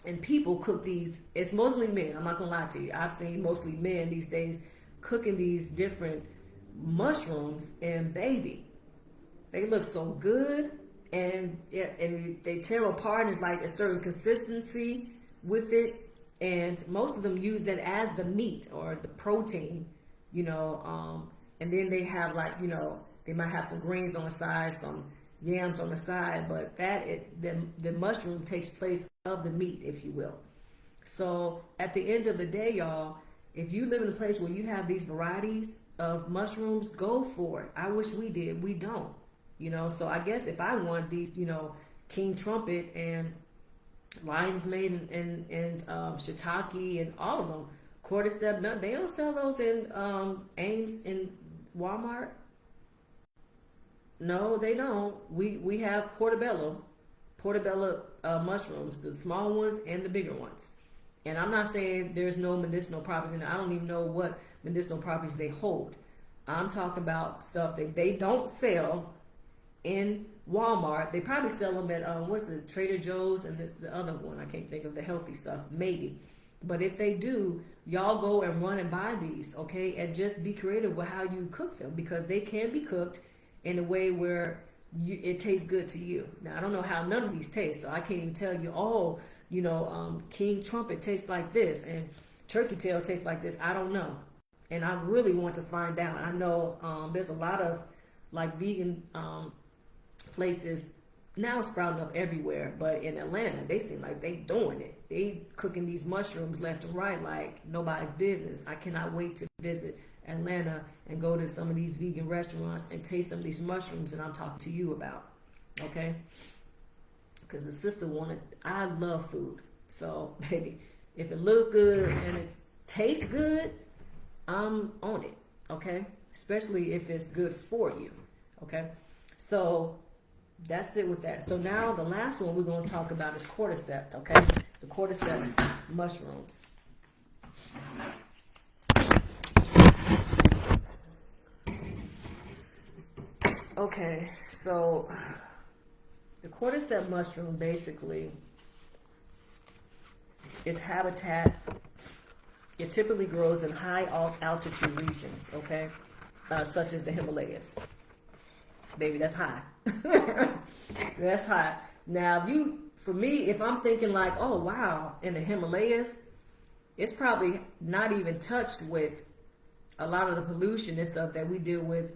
and people cook these, it's mostly men, I'm not gonna lie to you. I've seen mostly men these days cooking these different mushrooms, and baby, they look so good, and they tear apart, and it's like a certain consistency with it, and most of them use that as the meat or the protein, and then they have they might have some greens on the side, some yams on the side, but the mushroom takes place of the meat, if you will. So at the end of the day, y'all, if you live in a place where you have these varieties of mushrooms, go for it. I wish we did. We don't. So I guess if I want these, king trumpet and lion's mane and shiitake and all of them, cordyceps, they don't sell those in Ames in Walmart. No, they don't. We have portobello mushrooms, the small ones and the bigger ones. And I'm not saying there's no medicinal properties in it. I don't even know what medicinal properties they hold. I'm talking about stuff that they don't sell in Walmart. They probably sell them at what's the Trader Joe's, and this the other one. I can't think of the healthy stuff, maybe. But if they do, y'all go and run and buy these, okay? And just be creative with how you cook them, because they can be cooked in a way where it tastes good to you. Now, I don't know how none of these taste, so I can't even tell you, king trumpet tastes like this and turkey tail tastes like this. I don't know. And I really want to find out. I know there's a lot of vegan places, now it's sprouting up everywhere, but in Atlanta, they seem like they doing it. They cooking these mushrooms left and right like nobody's business. I cannot wait to visit Atlanta and go to some of these vegan restaurants and taste some of these mushrooms that I'm talking to you about. Okay? Because the sister wanted, I love food. So, baby, if it looks good and it tastes good, I'm on it. Okay? Especially if it's good for you. Okay? So, that's it with that. So now the last one we're going to talk about is cordyceps, okay? The cordyceps mushrooms. Okay, so the cordyceps mushroom basically, its habitat, it typically grows in high altitude regions, okay? Such as the Himalayas. Baby, that's high. That's high. Now, for me, if I'm thinking like, oh wow, in the Himalayas, it's probably not even touched with a lot of the pollution and stuff that we deal with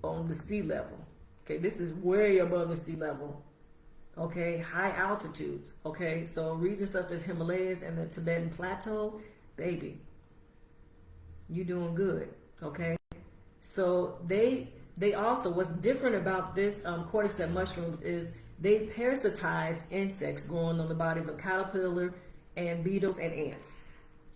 on the sea level. Okay, this is way above the sea level. Okay, high altitudes. Okay, so regions such as Himalayas and the Tibetan Plateau, baby, you doing good. Okay, so they also, what's different about this cordyceps mushrooms is they parasitize insects growing on the bodies of caterpillar and beetles and ants.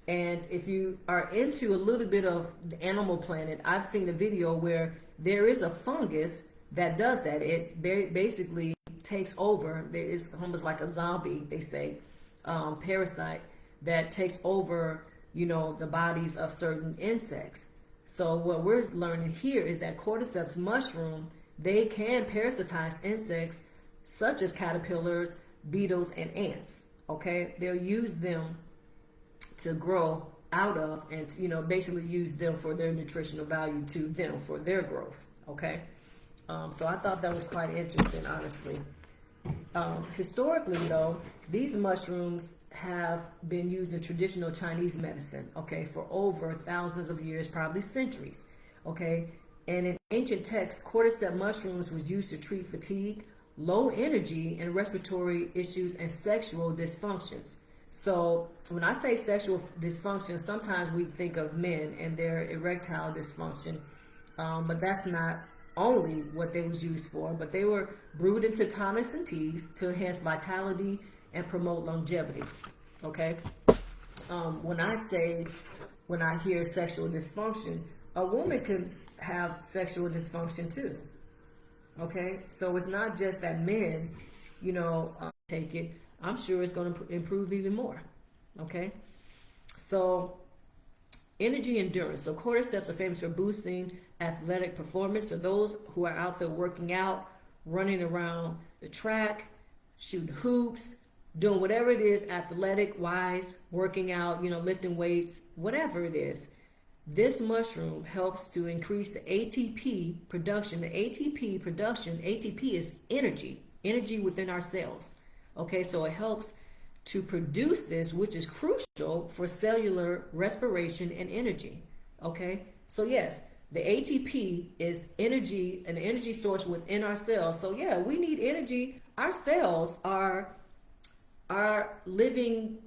And if you are into a little bit of the Animal Planet, I've seen a video where there is a fungus that does that. It basically takes over. There is almost like a zombie, they say, parasite that takes over, the bodies of certain insects. So what we're learning here is that cordyceps mushroom, they can parasitize insects such as caterpillars, beetles, and ants. Okay, they'll use them to grow out of, and basically use them for their nutritional value to them for their growth. Okay, so I thought that was quite interesting, honestly. Historically, though, these mushrooms have been used in traditional Chinese medicine, okay, for over thousands of years, probably centuries, okay? And in ancient texts, cordyceps mushrooms was used to treat fatigue, low energy, and respiratory issues and sexual dysfunctions. So when I say sexual dysfunction, sometimes we think of men and their erectile dysfunction, but that's not only what they was used for, but they were brewed into tonics and teas to enhance vitality and promote longevity. Okay. When I hear sexual dysfunction, a woman can have sexual dysfunction too. Okay, so it's not just that men, take it. I'm sure it's going to improve even more. Okay, so energy endurance. So cordyceps are famous for boosting athletic performance. So those who are out there working out, running around the track, shooting hoops, doing whatever it is athletic wise, working out, lifting weights, whatever it is, this mushroom helps to increase the ATP production. The ATP production, ATP is energy within our cells. Okay, so it helps to produce this, which is crucial for cellular respiration and energy. Okay, so yes, the ATP is energy, an energy source within our cells. So yeah, we need energy. Our cells are living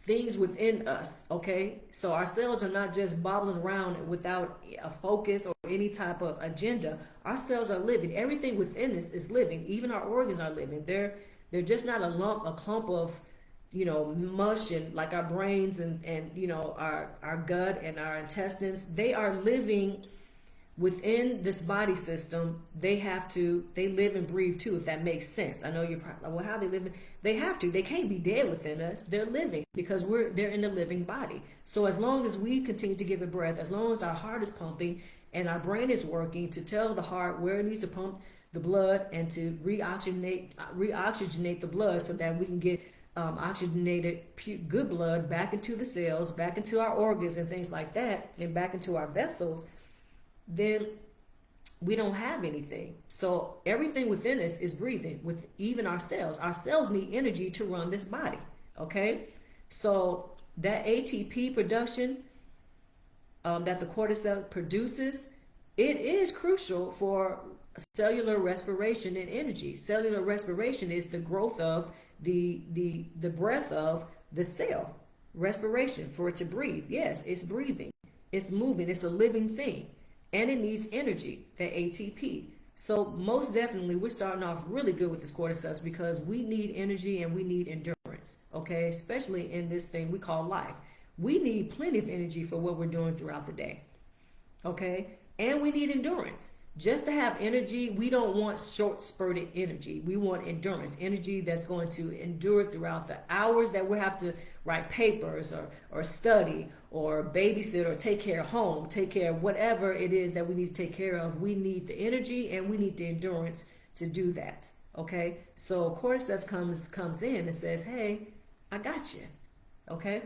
things within us. Okay, so our cells are not just bobbling around without a focus or any type of agenda. Our cells are living. Everything within us is living. Even our organs are living. They're just not a clump of mush, and like our brains and our gut and our intestines. They are living within this body system. They live and breathe too, if that makes sense. I know you're probably like, well, how they live? They have to. They can't be dead within us. They're living because they're in the living body. So as long as we continue to give it breath, as long as our heart is pumping and our brain is working to tell the heart where it needs to pump the blood and to reoxygenate the blood so that we can get oxygenated good blood back into the cells, back into our organs and things like that, and back into our vessels, then we don't have anything. So everything within us is breathing, with even our cells. Our cells need energy to run this body. Okay, so that ATP production that the cordyceps produces, it is crucial for cellular respiration and energy. Cellular respiration is the growth of the breath of the cell. Respiration, for it to breathe. Yes, it's breathing. It's moving. It's a living thing. And it needs energy, the ATP. So most definitely we're starting off really good with this cordyceps because we need energy and we need endurance. Okay, especially in this thing we call life. We need plenty of energy for what we're doing throughout the day. Okay, and we need endurance. Just to have energy, we don't want short spurted energy. We want endurance, energy that's going to endure throughout the hours that we have to write papers or study or babysit or take care of home, take care of whatever it is that we need to take care of. We need the energy and we need the endurance to do that. Okay, so cordyceps comes in and says, hey, I got you. Okay,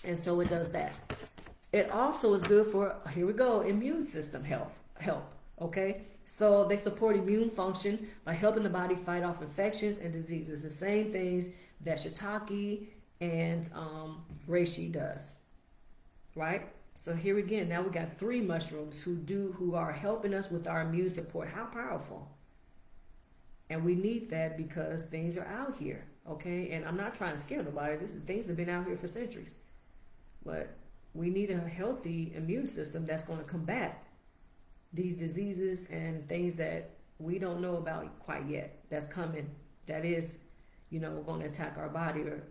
and so it does that. It also is good for, here we go, immune system help. Okay, so they support immune function by helping the body fight off infections and diseases. The same things that shiitake and reishi does, right? So here again, now we got 3 mushrooms who are helping us with our immune support. How powerful! And we need that because things are out here, okay? And I'm not trying to scare nobody. Things have been out here for centuries, but we need a healthy immune system that's going to combat these diseases and things that we don't know about quite yet that's coming, that is, going to attack our body, or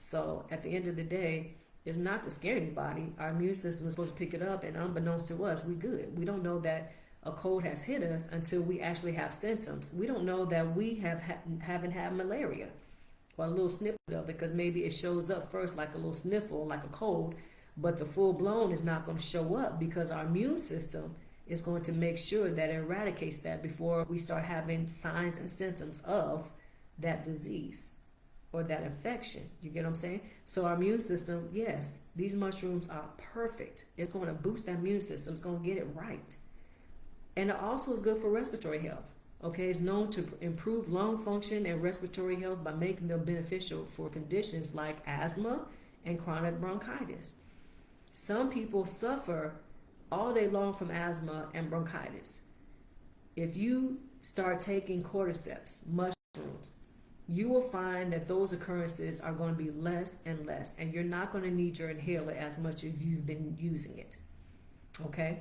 so at the end of the day, it's not to scare anybody. Our immune system is supposed to pick it up, and unbeknownst to us, we good. We don't know that a cold has hit us until we actually have symptoms. We don't know that we haven't had malaria or a little snippet of it, because maybe it shows up first like a little sniffle, like a cold, but the full blown is not going to show up because our immune system is going to make sure that it eradicates that before we start having signs and symptoms of that disease or that infection. You get what I'm saying? So our immune system, yes, these mushrooms are perfect. It's going to boost that immune system. It's going to get it right. And it also is good for respiratory health. Okay, it's known to improve lung function and respiratory health by making them beneficial for conditions like asthma and chronic bronchitis. Some people suffer all day long from asthma and bronchitis. If you start taking cordyceps, mushrooms, you will find that those occurrences are going to be less and less, and you're not going to need your inhaler as much as you've been using it. Okay?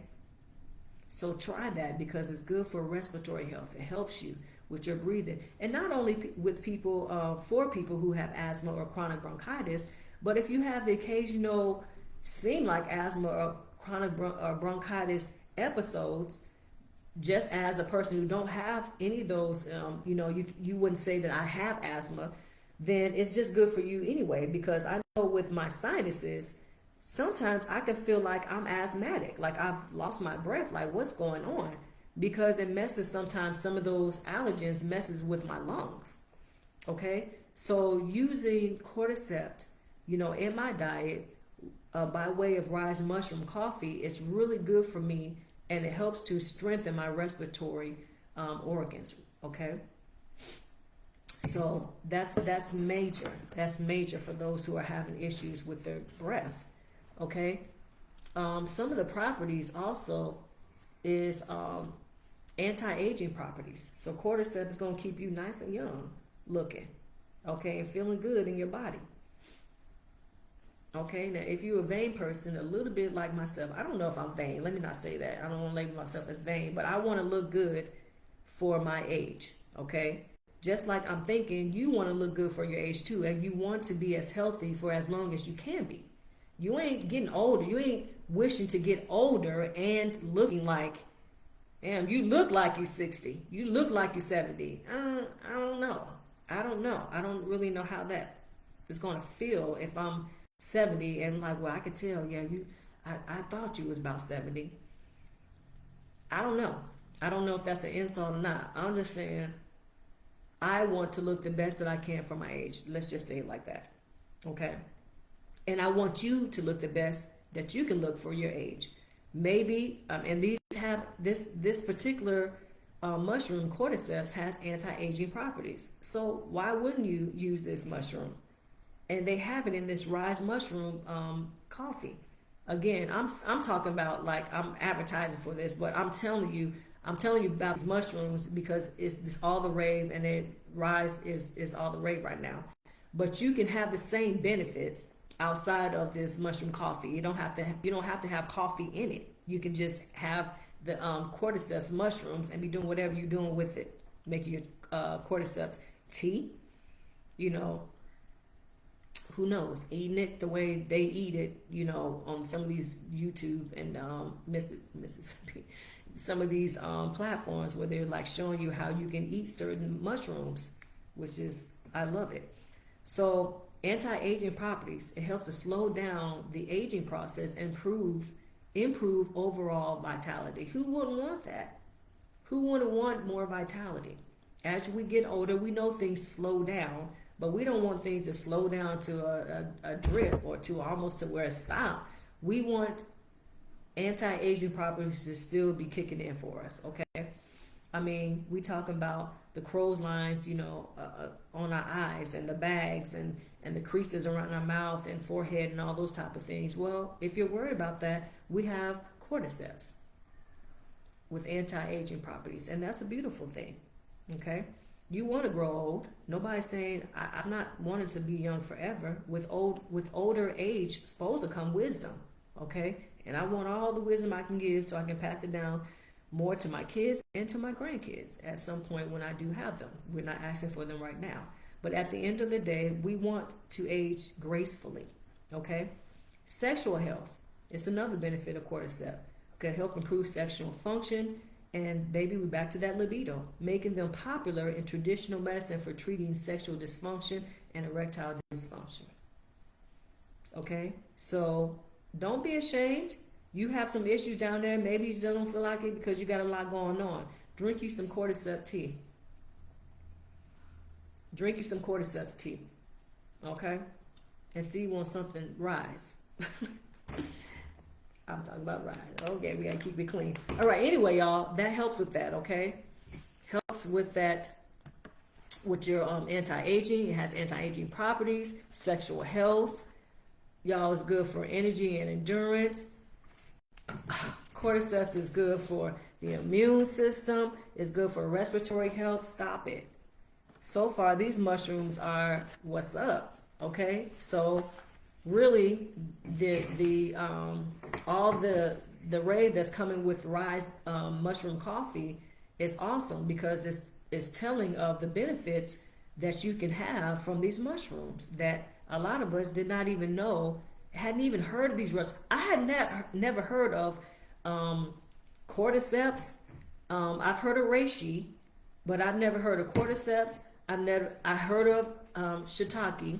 So try that because it's good for respiratory health. It helps you with your breathing. And not only with people, for people who have asthma or chronic bronchitis, but if you have the occasional seem like asthma or chronic bronchitis episodes, just as a person who don't have any of those, you wouldn't say that I have asthma, then it's just good for you anyway, because I know with my sinuses, sometimes I can feel like I'm asthmatic, like I've lost my breath, like what's going on? Because it messes sometimes, some of those allergens messes with my lungs, okay? So using cordyceps, in my diet, by way of Rise Mushroom Coffee, it's really good for me, and it helps to strengthen my respiratory organs. Okay, so that's major. That's major for those who are having issues with their breath. Okay, some of the properties also is anti-aging properties. So cordyceps is going to keep you nice and young looking, okay, and feeling good in your body. Okay, now if you're a vain person, a little bit like myself, I don't know if I'm vain. Let me not say that. I don't want to label myself as vain, but I want to look good for my age. Okay, just like I'm thinking you want to look good for your age too, and you want to be as healthy for as long as you can be. You ain't getting older. You ain't wishing to get older and looking like, damn, you look like you're 60. You look like you're 70. I don't know. I don't really know how that is going to feel if I'm 70 and like, well, I could tell, yeah, I thought you was about 70. I don't know if that's an insult or not. I'm just saying I want to look the best that I can for my age. Let's just say it like that. Okay. And I want you to look the best that you can look for your age. Maybe, and these have this particular mushroom, cordyceps, has anti-aging properties. So why wouldn't you use this mushroom? And they have it in this Rise Mushroom coffee. Again, I'm talking about, like, I'm advertising for this, but I'm telling you, I'm telling you about these mushrooms because it's all the rave, and rise is all the rave right now. But you can have the same benefits outside of this mushroom coffee. You don't have to have coffee in it. You can just have the cordyceps mushrooms and be doing whatever you're doing with it. Make your cordyceps tea. You know, who knows? Eating it the way they eat it. You know, on some of these YouTube and Mississippi, some of these platforms where they're like showing you how you can eat certain mushrooms, which is, I love it. So anti-aging properties, it helps to slow down the aging process and improve overall vitality. Who wouldn't want that? Who wouldn't want more vitality? As we get older, we know things slow down, but we don't want things to slow down to a drip or to almost to where it stops. We want anti-aging properties to still be kicking in for us, okay? I mean, we talking about the crow's lines, you know, on our eyes and the bags and the creases around our mouth and forehead and all those type of things. Well, if you're worried about that, we have cordyceps with anti-aging properties, and that's a beautiful thing, okay? You want to grow old. Nobody's saying I'm not wanting to be young forever. With older age, supposed to come wisdom, okay? And I want all the wisdom I can give so I can pass it down more to my kids and to my grandkids at some point when I do have them. We're not asking for them right now. But at the end of the day, we want to age gracefully, okay? Sexual health is another benefit of cordyceps. Can help improve sexual function, and baby, we're back to that libido, making them popular in traditional medicine for treating sexual dysfunction and erectile dysfunction. Okay? So don't be ashamed. You have some issues down there. Maybe you still don't feel like it because you got a lot going on. Drink you some cordyceps tea. Drink you some cordyceps tea. Okay? And see when something rise. I'm talking about rise. Okay, we got to keep it clean. All right, anyway, y'all, that helps with that, okay? Helps with that, with your anti-aging. It has anti-aging properties, sexual health. Y'all, it's good for energy and endurance. Cordyceps is good for the immune system. It's good for respiratory health. Stop it. So far, these mushrooms are what's up. Okay, so really, all the rave that's coming with Rise mushroom coffee is awesome because it's telling of the benefits that you can have from these mushrooms that a lot of us did not even know, hadn't even heard of these mushrooms. I had never heard of cordyceps. I've heard of reishi, but I've never heard of cordyceps. I heard of shiitake,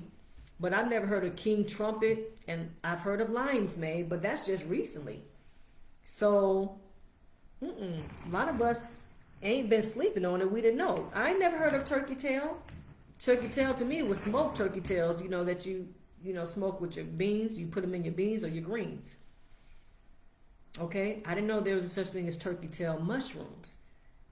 but I've never heard of king trumpet, and I've heard of lion's mane, but that's just recently. So a lot of us ain't been sleeping on it. We didn't know. I ain't never heard of turkey tail. Turkey tail to me was smoked turkey tails, you know, that you smoke with your beans. You put them in your beans or your greens. Okay? I didn't know there was a such thing as turkey tail mushrooms.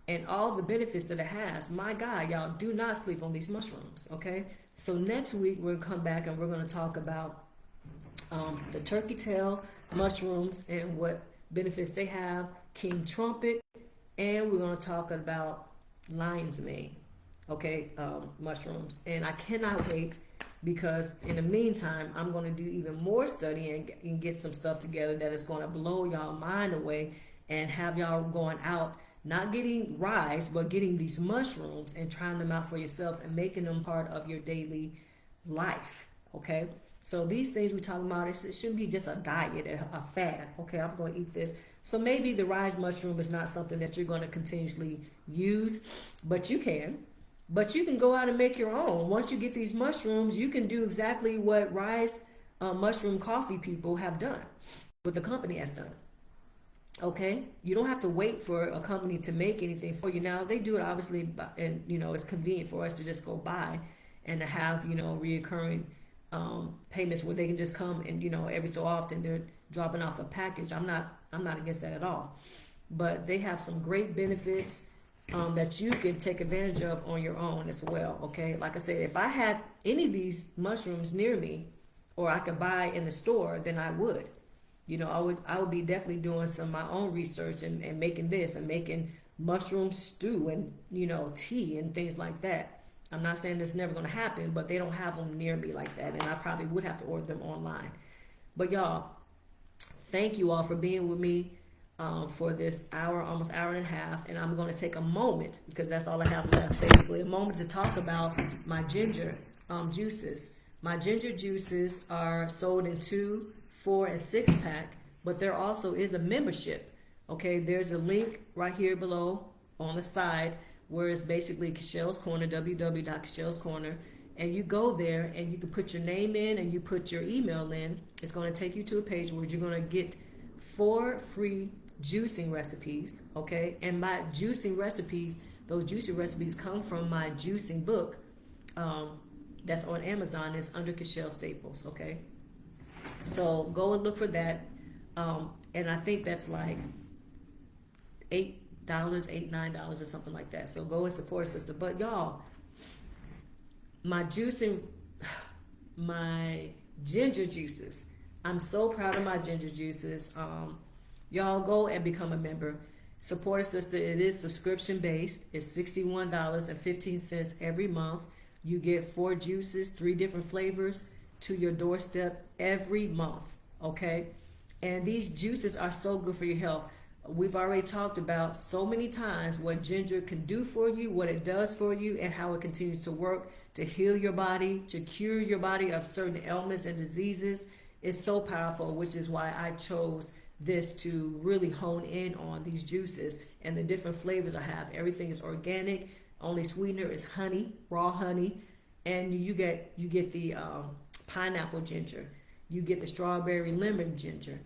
And all the benefits that it has. My God, y'all, do not sleep on these mushrooms, okay? So next week, we're going to come back and we're going to talk about the turkey tail mushrooms and what benefits they have, king trumpet, and we're going to talk about lion's mane, okay, mushrooms. And I cannot wait because in the meantime, I'm going to do even more studying and get some stuff together that is going to blow y'all mind away and have y'all going out, not getting Rise, but getting these mushrooms and trying them out for yourself and making them part of your daily life, okay? So these things we're talking about, it shouldn't be just a diet, a fad, okay? I'm going to eat this. So maybe the Rise mushroom is not something that you're going to continuously use, but you can. But you can go out and make your own. Once you get these mushrooms, you can do exactly what Rise mushroom coffee people have done, what the company has done. Okay, you don't have to wait for a company to make anything for you. Now they do it obviously, and it's convenient for us to just go buy and to have reoccurring payments where they can just come and every so often they're dropping off a package. I'm not against that at all, but they have some great benefits that you can take advantage of on your own as well. Okay, like I said, if I had any of these mushrooms near me, or I could buy in the store, then I would. I would be definitely doing some of my own research and making this and making mushroom stew and, tea and things like that. I'm not saying it's never going to happen, but they don't have them near me like that, and I probably would have to order them online. But y'all, thank you all for being with me for this hour, almost hour and a half. And I'm going to take a moment, because that's all I have left, basically, a moment to talk about my ginger juices. My ginger juices are sold in 2, 4, and 6 pack, but there also is a membership. Okay, there's a link right here below on the side where it's basically Cachelle's Corner, www.Cachelle's Corner. And you go there and you can put your name in and you put your email in. It's going to take you to a page where you're going to get 4 free juicing recipes, okay? And my juicing recipes, those juicing recipes come from my juicing book that's on Amazon. It's under Cachelle Staples, okay? So go and look for that. And I think that's like $8, $9 or something like that. So go and support a sister. But y'all, my ginger juices. I'm so proud of my ginger juices. Y'all go and become a member. Support a sister. It is subscription based. It's $61.15 every month. You get 4 juices, 3 different flavors to your doorstep every month. Okay? And these juices are so good for your health. We've already talked about so many times what ginger can do for you, what it does for you, and how it continues to work to heal your body, to cure your body of certain ailments and diseases. It's so powerful, which is why I chose this to really hone in on these juices and the different flavors I have. Everything is organic. Only sweetener is honey, raw honey, and you get the pineapple ginger, you get the strawberry lemon ginger,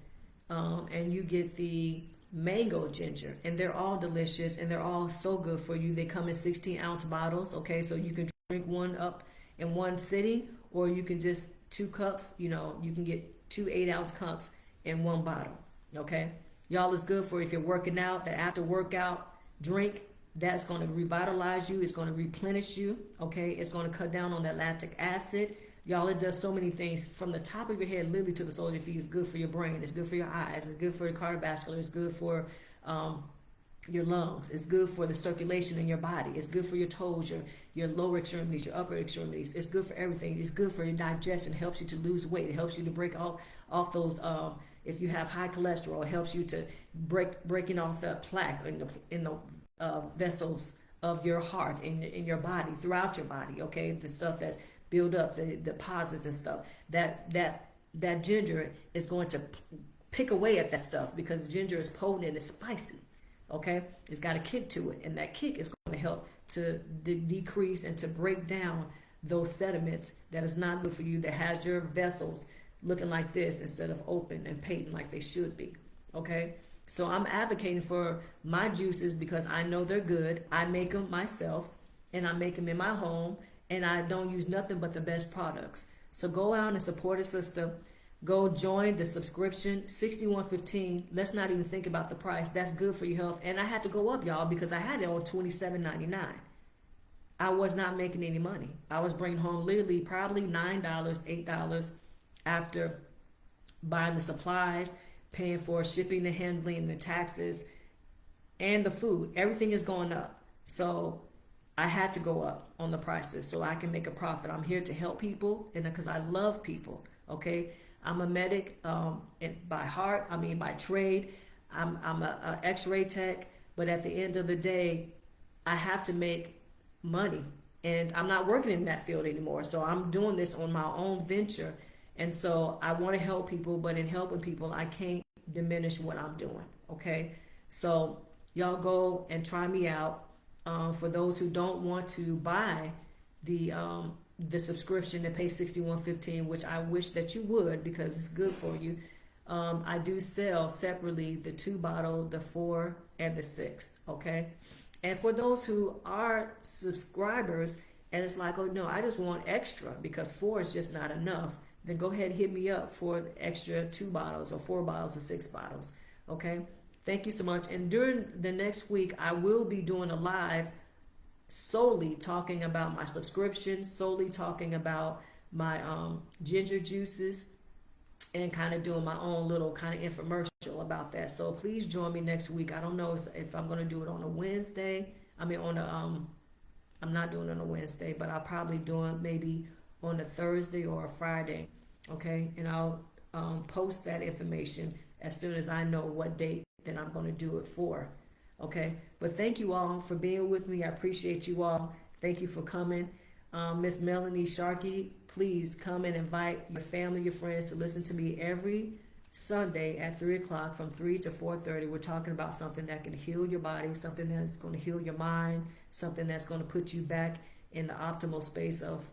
and you get the mango ginger, and they're all delicious and they're all so good for you. They come in 16-ounce bottles, okay, so you can drink one up in one sitting, or you can just 2 cups, you can get 2 8-ounce cups in one bottle, okay? Y'all, is good for if you're working out, that after workout drink. That's going to revitalize you. It's going to replenish you, okay? It's going to cut down on that lactic acid. Y'all, it does so many things from the top of your head literally to the soles of your feet. It's good for your brain. It's good for your eyes. It's good for your cardiovascular. It's good for your lungs. It's good for the circulation in your body. It's good for your toes, your lower extremities, your upper extremities. It's good for everything. It's good for your digestion. It helps you to lose weight. It helps you to break off those, if you have high cholesterol, it helps you to breaking off the plaque in the vessels of your heart, in your body, throughout your body, okay? The stuff that's build up, the deposits and stuff. That ginger is going to pick away at that stuff, because ginger is potent and it's spicy, okay? It's got a kick to it, and that kick is going to help to decrease and to break down those sediments that is not good for you, that has your vessels looking like this instead of open and patent like they should be, okay? So I'm advocating for my juices because I know they're good. I make them myself, and I make them in my home, and I don't use nothing but the best products. So go out and support a sister. Go join the subscription, $61.15. Let's not even think about the price. That's good for your health. And I had to go up, y'all, because I had it on $27.99. I was not making any money. I was bringing home literally probably $9, $8 after buying the supplies, paying for shipping, the handling, the taxes, and the food. Everything is going up. So I had to go up on the prices so I can make a profit. I'm here to help people, and because I love people, okay? I'm a medic by heart, by trade. I'm a x-ray tech, but at the end of the day, I have to make money. And I'm not working in that field anymore. So I'm doing this on my own venture. And so I want to help people, but in helping people, I can't diminish what I'm doing, okay? So y'all go and try me out. For those who don't want to buy the subscription and pay $61.15, which I wish that you would, because it's good for you. I do sell separately the 2 bottle, the 4, and the 6, okay? And for those who are subscribers and it's like, oh no, I just want extra because 4 is just not enough, then go ahead and hit me up for the extra 2 bottles or 4 bottles or 6 bottles, okay? Thank you so much. And during the next week, I will be doing a live solely talking about my subscription, solely talking about my ginger juices, and kind of doing my own little kind of infomercial about that. So please join me next week. I don't know if I'm going to do it on a Wednesday. I mean, I'm not doing it on a Wednesday, but I'll probably do it maybe on a Thursday or a Friday. Okay. And I'll post that information as soon as I know what date that I'm going to do it for. Okay. But thank you all for being with me. I appreciate you all. Thank you for coming. Miss Melanie Sharkey, please come and invite your family, your friends to listen to me every Sunday at 3 o'clock from 3 to 4:30. We're talking about something that can heal your body, something that's going to heal your mind, something that's going to put you back in the optimal space of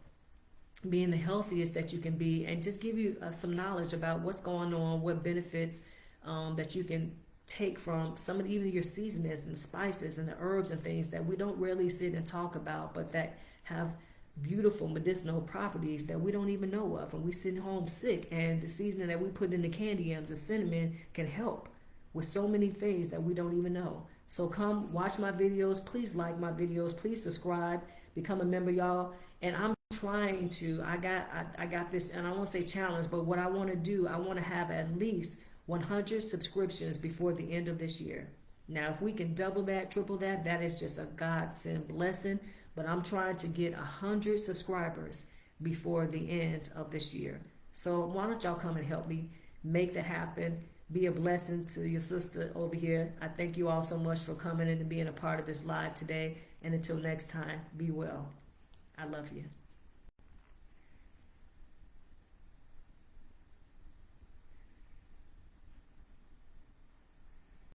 being the healthiest that you can be, and just give you some knowledge about what's going on, what benefits that you can take from some of even your seasonings and spices and the herbs and things that we don't really sit and talk about, but that have beautiful medicinal properties that we don't even know of. And we sit home sick, and the seasoning that we put in the candy yams, the cinnamon, can help with so many things that we don't even know. So come watch my videos. Please like my videos. Please subscribe. Become a member, y'all. And I'm trying to, I got this, and I won't say challenge, but what I want to do, I want to have at least 100 subscriptions before the end of this year. Now, if we can double that, triple that, that is just a godsend blessing. But I'm trying to get 100 subscribers before the end of this year. So why don't y'all come and help me make that happen? Be a blessing to your sister over here. I thank you all so much for coming in and being a part of this live today. And until next time, be well. I love you.